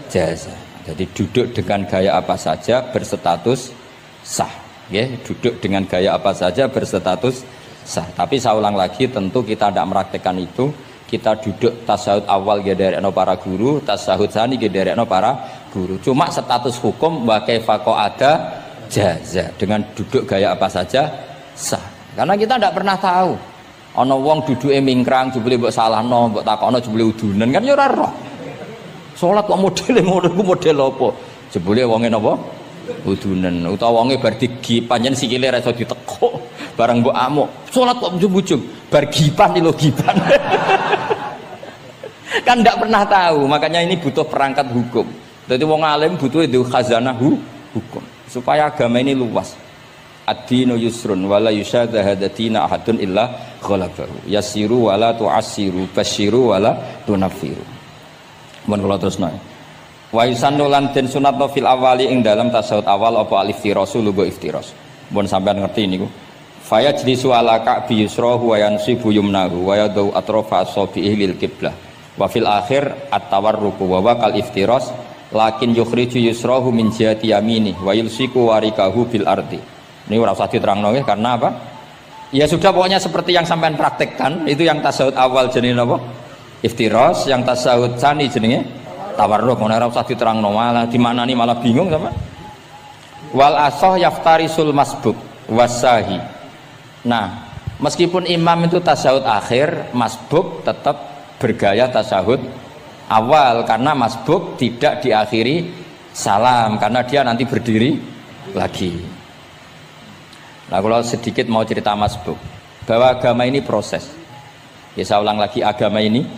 [SPEAKER 1] jaza. Jadi duduk dengan gaya apa saja berstatus sah. Nggih, duduk dengan gaya apa saja berstatus sah. Tapi saya ulang lagi tentu kita tidak mempraktekkan itu. Kita duduk tasyahud awal gederekno para guru, tasyahud tsani gederekno para guru. Cuma status hukum wa kaifa qa'ada jaza. Dengan duduk gaya apa saja sah. Karena kita tidak pernah tahu. Ana wong duduke mingkrang jebule mbok salahno, mbok takokno jebule udunen kan ya ora roh. Salat kok modele ngono ku model apa? Jebule wonge napa? Udunen. Utawa wonge bar digi panjen sikile ra iso ditekuk. Barang mbok amuk, salat kok ujug-ujug bar gipan lho gipan. Kan tidak pernah tahu, makanya ini butuh perangkat hukum. Jadi wong alim butuh itu khazanah hukum supaya agama ini luas. Ad-dinu yusrun wala yusyadahadatina ahadun illa ghalabahu. Yasiru wala tu'assiru basyiru wala tunaffiru. Mun kula terusno. Wa yusannu lan den sunatno fil awali ing dalam tasawuf awal apa al-iftirasu lugo iftiras. Mun sampean ngerti niku. Faya jlisu ala ka'bi yusrahu wa yansibu yumnahu wa yadau atrafa asabihi lil qiblah. Wa fil akhir at-tawarruku wa kal iftiras lakin yukhriju yusrahu min jihati yamini wa yulsiku warikahu bil ardi. Ini ora usah diterangno ya karena apa? Ya sudah pokoknya seperti yang sampean praktekkan itu yang tasawuf awal jenenge napa? Iftiras, yang tasawuf tsani jenenge tawarruk. Ora usah diterangno malah dimaknani malah bingung sama. Wal asah yaftarisul masbuk wasahi. Nah, meskipun imam itu tasawuf akhir, masbuk tetap bergaya tasawuf awal karena masbuk tidak diakhiri salam karena dia nanti berdiri lagi. Nah, kalau sedikit mau cerita masbuk bahwa agama ini proses. Ya saya ulang lagi, agama ini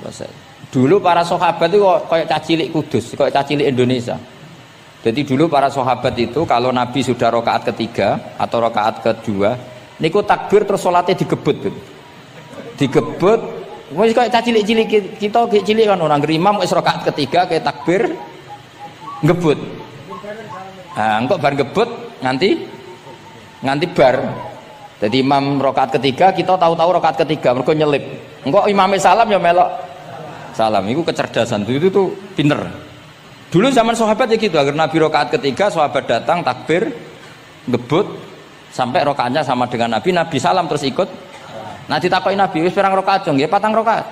[SPEAKER 1] proses. Dulu para sahabat itu kayak cacilik Kudus, kayak cacilik Indonesia. Jadi dulu para sahabat itu kalau Nabi sudah rakaat ketiga atau rakaat kedua, niku takbir terus sholatnya digebut. Digebut, wis kayak cacilik-cilik kita cilik kan orang imam wis rakaat ketiga kayak takbir ngebut. Nah, engkau bar ngebut nganti bar. Jadi imam rakaat ketiga kita tahu-tahu rakaat ketiga mergo nyelip. Engkau imamnya salam ya melok salam. Itu kecerdasan itu tuh pinter. Dulu zaman sahabat ya gitu, agar Nabi rakaat ketiga sahabat datang takbir ngebut sampai rakaatnya sama dengan Nabi salam terus ikut. Nah ditakoki Nabi wis pirang rakaat jong nggih 4 rakaat.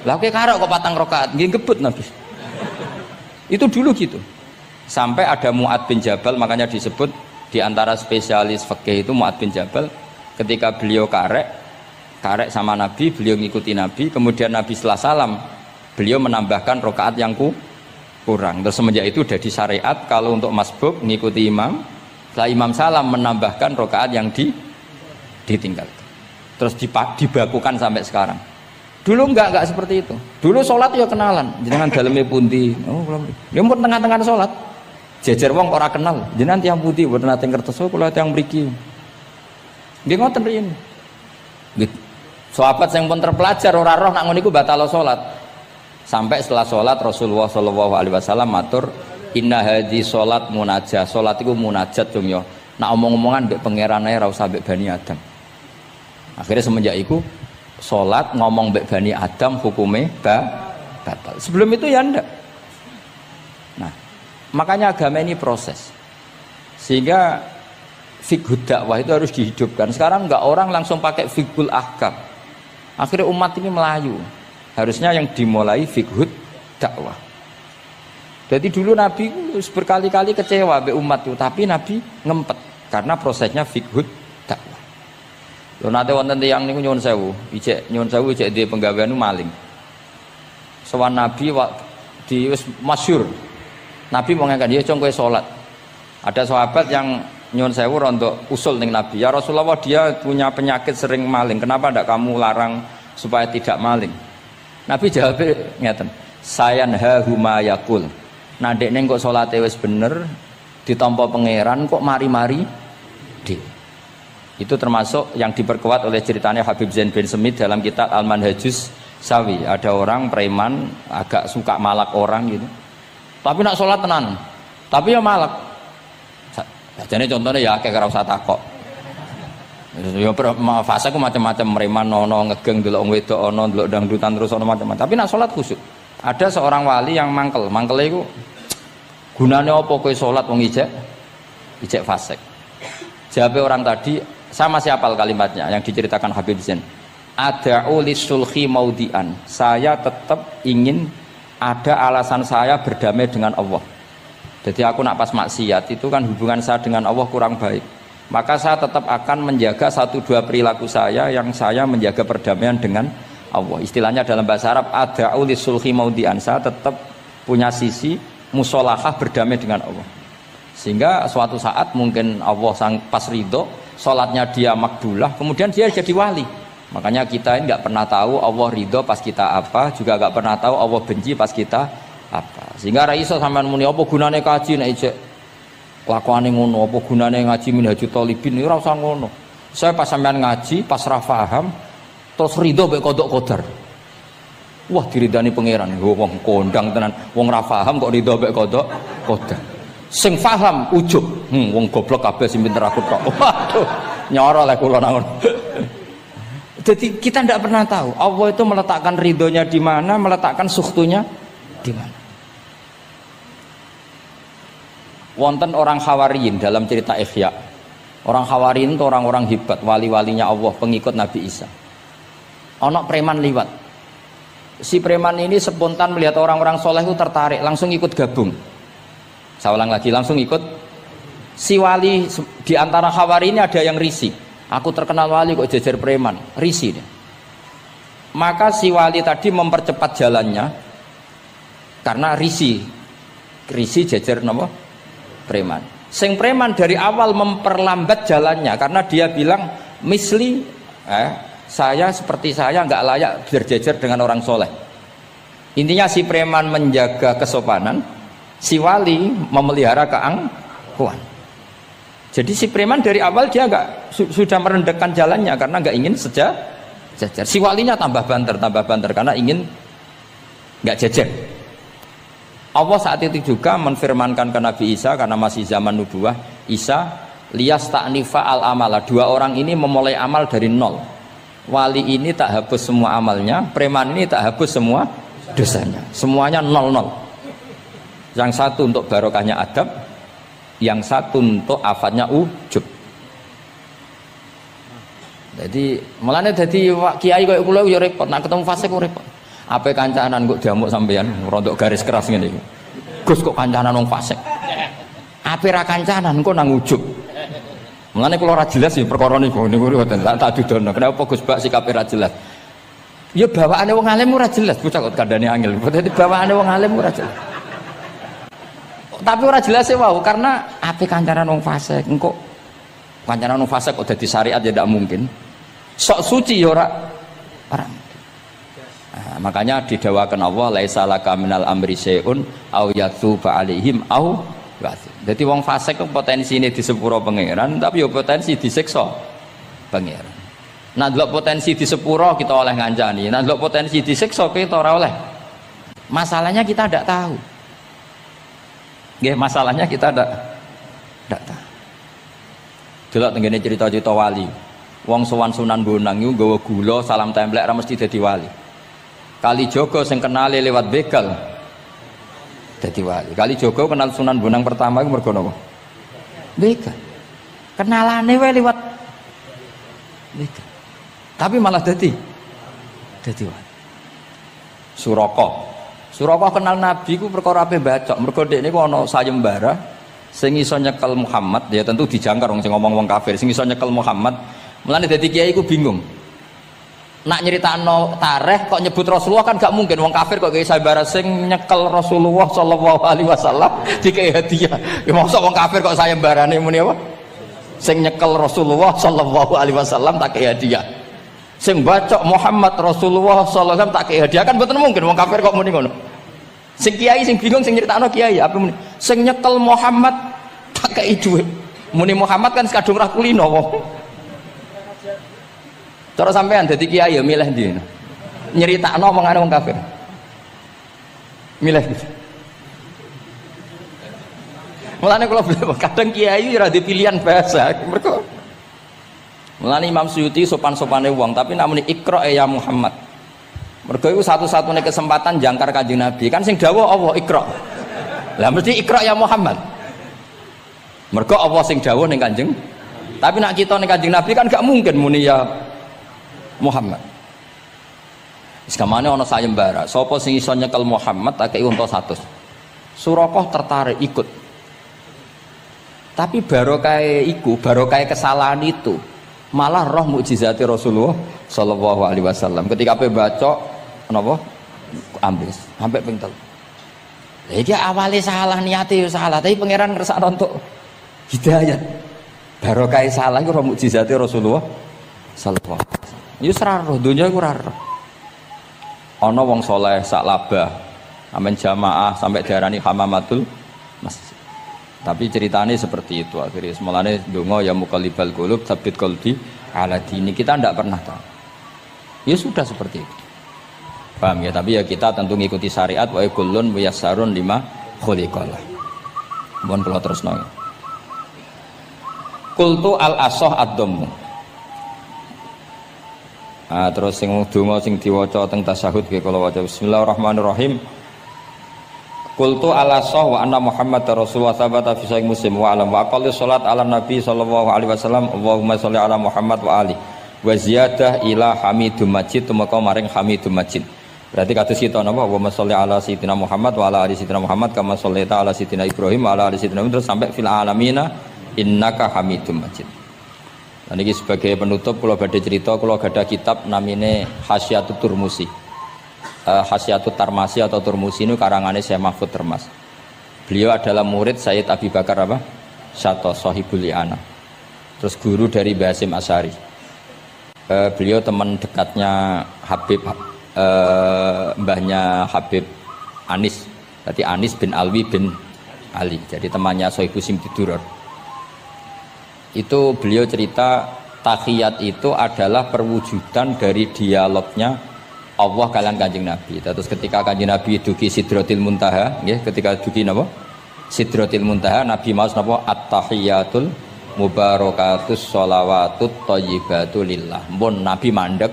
[SPEAKER 1] Lah kowe karo kok 4 rakaat nggih ngebut Nabi. Itu dulu gitu. Sampai ada Mu'ad bin Jabal, makanya disebut di antara spesialis fikih itu Mu'ad bin Jabal, ketika beliau karek sama Nabi, beliau ngikuti Nabi, kemudian Nabi setelah salam beliau menambahkan rakaat yang kurang. Terus semenjak itu jadi syariat kalau untuk masbuk ngikuti imam, setelah imam salam menambahkan rakaat yang ditinggalkan. Terus dibakukan sampai sekarang. Dulu enggak seperti itu. Dulu sholat ya kenalan, jenengan dalemnya pundi. Oh, ya pun tengah-tengah sholat. Jejer wong ora kenal, jenengan tiyang putih mboten nate ngertos kula tiyang mriki. Nggih ngoten riyen. Nggih. Sahabat yang pun terpelajar ora roh nak ngono iku batal salat. Sampai setelah salat Rasulullah sallallahu alaihi wasallam matur, "Inna hadhi salat munajah." Salat iku munajat dong ya. Nak omong-omongan mbek pangeran ae ora usah mbek Bani Adam. Akhirnya semenjak itu salat ngomong mbek Bani Adam hukume batal. Sebelum itu ya ndak. Nah, makanya agama ini proses, sehingga fiqhud dakwah itu harus dihidupkan. Sekarang enggak orang langsung pakai fiqhul ahkam, akhirnya umat ini melayu. Harusnya yang dimulai fiqhud dakwah. Jadi dulu Nabi berkali-kali kecewa be umat itu, tapi Nabi ngempet karena prosesnya fiqhud dakwah. Lho nate wonten tiyang niku nyuwun sewu ijek di penggawean maling. Sowan Nabi di wis masyhur. Nabi mau ngangkat dia congkoe sholat. Ada sahabat yang nyuwun sewu rontok usul ning Nabi. Ya Rasulullah, dia punya penyakit sering maling. Kenapa ndak kamu larang supaya tidak maling? Nabi jawab ngeten. Sayanha huma yaqul. Nah dekne kok salate wis bener ditampa pangeran kok mari-mari di. Itu termasuk yang diperkuat oleh ceritanya Habib Zain bin Semit dalam kitab Al-Manhajus Sawi. Ada orang preman agak suka malak orang gitu. Tapi nak sholat tenan, tapi ya malak. Jadi contohnya ya kayak ora usah takok. Ya fase ku macam-macam, preman ono ngegeng delok wong wedok ono delok dangdutan terus ono macam-macam. Tapi nak sholat khusyuk. Ada seorang wali yang mangkele iku gunane apa kowe sholat wong ijek fasik. Jawabe orang tadi sama siapal kalimatnya yang diceritakan Habib Zain. Ada'u lisulhi maudian. Saya tetap ingin ada alasan saya berdamai dengan Allah. Jadi aku nak pas maksiat itu kan hubungan saya dengan Allah kurang baik. Maka saya tetap akan menjaga 1-2 perilaku saya yang saya menjaga perdamaian dengan Allah. Istilahnya dalam bahasa Arab ada'u lisulhi maudian. Saya tetap punya sisi musolahah berdamai dengan Allah. Sehingga suatu saat mungkin Allah pas ridho, sholatnya dia makbulah, kemudian dia jadi wali. Makanya kita ini nggak pernah tahu Allah ridho pas kita apa, juga nggak pernah tahu Allah benci pas kita apa. Sehingga ra iso sampean muni apa gunane kaji nek ijek kelakuane ngono, apa gunane ngaji Minhajul Thalibin ora usah ngono. Saya pas sampean ngaji, pas ra paham terus ridho mek kodok kodar. Wah diridani pangeran, wong kondang tenan, wong ra paham kok ridho mek kodok kodar. Sing paham ujug, wong goblok kabeh sing pinter aku tok. Waduh, nyoro lek kula nang ngono. Jadi kita tidak pernah tahu Allah itu meletakkan ridhonya di mana, meletakkan sukhtunya di mana. Wonten orang Hawariyin dalam cerita Ihya. Orang Hawariyin itu orang-orang hebat, wali-walinya Allah, pengikut Nabi Isa. Ono preman liwat. Si preman ini spontan melihat orang-orang soleh itu tertarik, langsung ikut gabung. Saya ulang lagi, langsung ikut. Si wali di antara Hawariyin ada yang risih. Aku terkenal wali kok jejer preman, risih dia. Maka si wali tadi mempercepat jalannya karena risih jejer napa preman. Sing preman dari awal memperlambat jalannya karena dia bilang misli saya seperti saya nggak layak berjejer dengan orang soleh. Intinya si preman menjaga kesopanan, si wali memelihara keangkuhan. Jadi si preman dari awal dia sudah merendahkan jalannya karena nggak ingin sejajar. Si walinya tambah banter karena ingin nggak jejer. Allah saat itu juga menfirmankan ke Nabi Isa karena masih zaman nubuwah, Isa liyas ta'nifa al amala. Dua orang ini memulai amal dari nol. Wali ini tak hapus semua amalnya, preman ini tak hapus semua dosanya. Semuanya nol. Yang satu untuk barokahnya adab, yang satu untuk afatnya ujub. Jadi mulane dadi kiai koyo kula yo repot, nek ketemu fasik kok repot. Ape kancanan kok diamuk sampean rontok garis keras ngene iki. Gus kok kancanan wong fasik. Ape ra kancanan kok nang ujub. Mulane kula ora jelas ya perkara niku mboten tak dudono. Kenapa Gus Bak sikape ra jelas? Ya bawaane wong alim ora jelas, bocah kok kandhane angel. Dadi bawaane wong alim ora jelas. Tapi ora jelas e wau karena ape kancanan wong fasik engko kancanan wong fasik kok dadi syariat ya ndak mungkin. Sok suci ya ora. Nah, makanya didawakan Allah laisa laka minal amri syai'un au yatuba alaihim au ya'dzib. Jadi wong fasik kok potensine di sepuro pangeran tapi ya potensi disiksa pangeran. Nah delok potensi di sepuro kita oleh ngancani, nah delok potensi disiksa kita ora oleh. Masalahnya kita ndak tahu. Nggih, masalahnya kita ndak tahu. Delok tengene cerita-cerita wali. Wong sowan Sunan Bonang iku nggawa gula salam templek ra mesti dadi wali. Kali Jogo sing kenale lewat begal dadi wali. Kali Jogo kenal Sunan Bonang pertama iku mergo napa? Begal. Kenalane wae lewat begal. Tapi malah dadi wali. Suraka kenal Nabi ku perkara ape bacok. Mergo dekne ku ana sayembara sing iso nyekel Muhammad, ya tentu dijangkar wong sing ngomong wong kafir, sing iso nyekel Muhammad. Mulane dadi kiai ku bingung. Nak nyeritakno tarikh kok nyebut Rasulullah kan gak mungkin wong kafir kok kiai sayembara sing nyekel Rasulullah sallallahu alaihi wasallam dikei hadiah. Ya mosok wong kafir kok sayembarane muni apa? Sing nyekel Rasulullah sallallahu alaihi wasallam tak kei hadiah. Sing bacok Muhammad Rasulullah sallallahu alaihi wasallam tak kei hadiah kan mboten mungkin wong kafir kok muni ngono. Sing kiai sing bingung sing nyeritakno kiai apa muni? Sing nyekel Muhammad tak kei dhuwit. Muni Muhammad kan sekadung ra kulino wong. Cara sampean dadi kiai ya milih ndi? Nyeritakno omongane wong kafir. Milih gitu. Mulane kula kadang kiai ora di pilihan bahasa. Mergo mulane Imam Suyuti sopan-sopane wong, tapi namune Iqra ya Muhammad. Mergo iku satu-satunya kesempatan jangkar Kanjeng Nabi. Kan sing dawuh Allah Iqra. Lah mesti Iqra ya Muhammad. Mergo Allah sing dawuh ning Kanjeng. Tapi nak kita ning Kanjeng Nabi kan gak mungkin muni ya Muhammad. Sekamane ana sayembara, sapa sing iso nyekel Muhammad tak kei unta 100. Suraka tertarik ikut. Tapi barokah iku, barokah kesalahan itu malah roh mukjizat Rasulullah sallallahu alaihi wasallam. Ketika ape baca napa ambis sampai ping 3. Lah iki awale salah niate yo salah, tapi pangeran ngersakno untuk hidayat. Barokah salah iku roh mukjizat Rasulullah sallallahu alaihi wasallam. Ya ora roh donya iku ora roh. Ana wong saleh sak labah amen jamaah sampai diarani hamamatul masjid. Tapi ceritanya seperti itu akhirnya semalane donga ya muqallibal qulub tsabit qalbi ala dini, kita tidak pernah tahu. Ya sudah seperti itu. Paham ya? Tapi ya kita tentu ngikuti syariat wa kullun muyassarun lima khuliqalah. Mohon kula terusno. Qultu al-asah ad-dhammu. Terus sing donga sing diwaca teng tasyahud nggih kula waca bismillahirrahmanirrahim. Qultu al-asah wa anna Muhammad Rasulullah sabata fi sahih Muslim wa alam wa aqalli salat ala nabi sallallahu alaihi wasallam Allahumma sholli ala Muhammad wa ali wa ziyadah ila hamidum majid tumeka maring hamidum majid. Berarti kados kita napa Allahumma sholli ala sayyidina Muhammad wa ala ali sayyidina Muhammad kama shollaita ala sayyidina Ibrahim wa ala ali sayyidina Ibrahim terus sampai fil alamina innaka hamidum majid. Dan ini sebagai penutup kalau badhe cerita kalau ada kitab namine Hasyatut Turmusi. Hasyatut Tarmasi atau Turmusi ini karangannya Syekh Mahfud Termas. Beliau adalah murid Sayyid Abi Bakar apa? Syato Sohibul Li'ana. Terus guru dari Basim Asyari. Beliau teman dekatnya Habib mbahnya Habib Anis. Berarti Anis bin Alwi bin Ali. Jadi temannya Sohibu Simtiduror. Itu beliau cerita tahiyat itu adalah perwujudan dari dialognya Allah kalian Kanjeng Nabi. Terus ketika Kanjeng Nabi dugi Sidratil Muntaha, ya, ketika dugi napa? Sidratil Muntaha, Nabi maos napa? At-tahiyatul mubarakatus sholawatut thayyibatu lillah. Mun Nabi mandek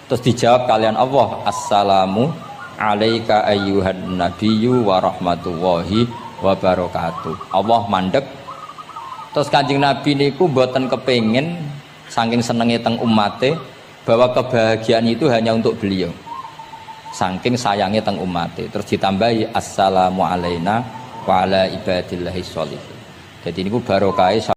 [SPEAKER 1] terus dijawab kalian Allah, assalamu alaika ayyuhan nabiyyu wa rahmatullahi wa barakatuh. Allah mandek. Terus Kanjeng Nabi niku mboten kepengin saking senenge teng umate bahwa kebahagiaan itu hanya untuk beliau. Saking sayangnya teng umate. Terus ditambahi assalamu alaina wa ala ibadillahi sholihin. Jadi niku barokah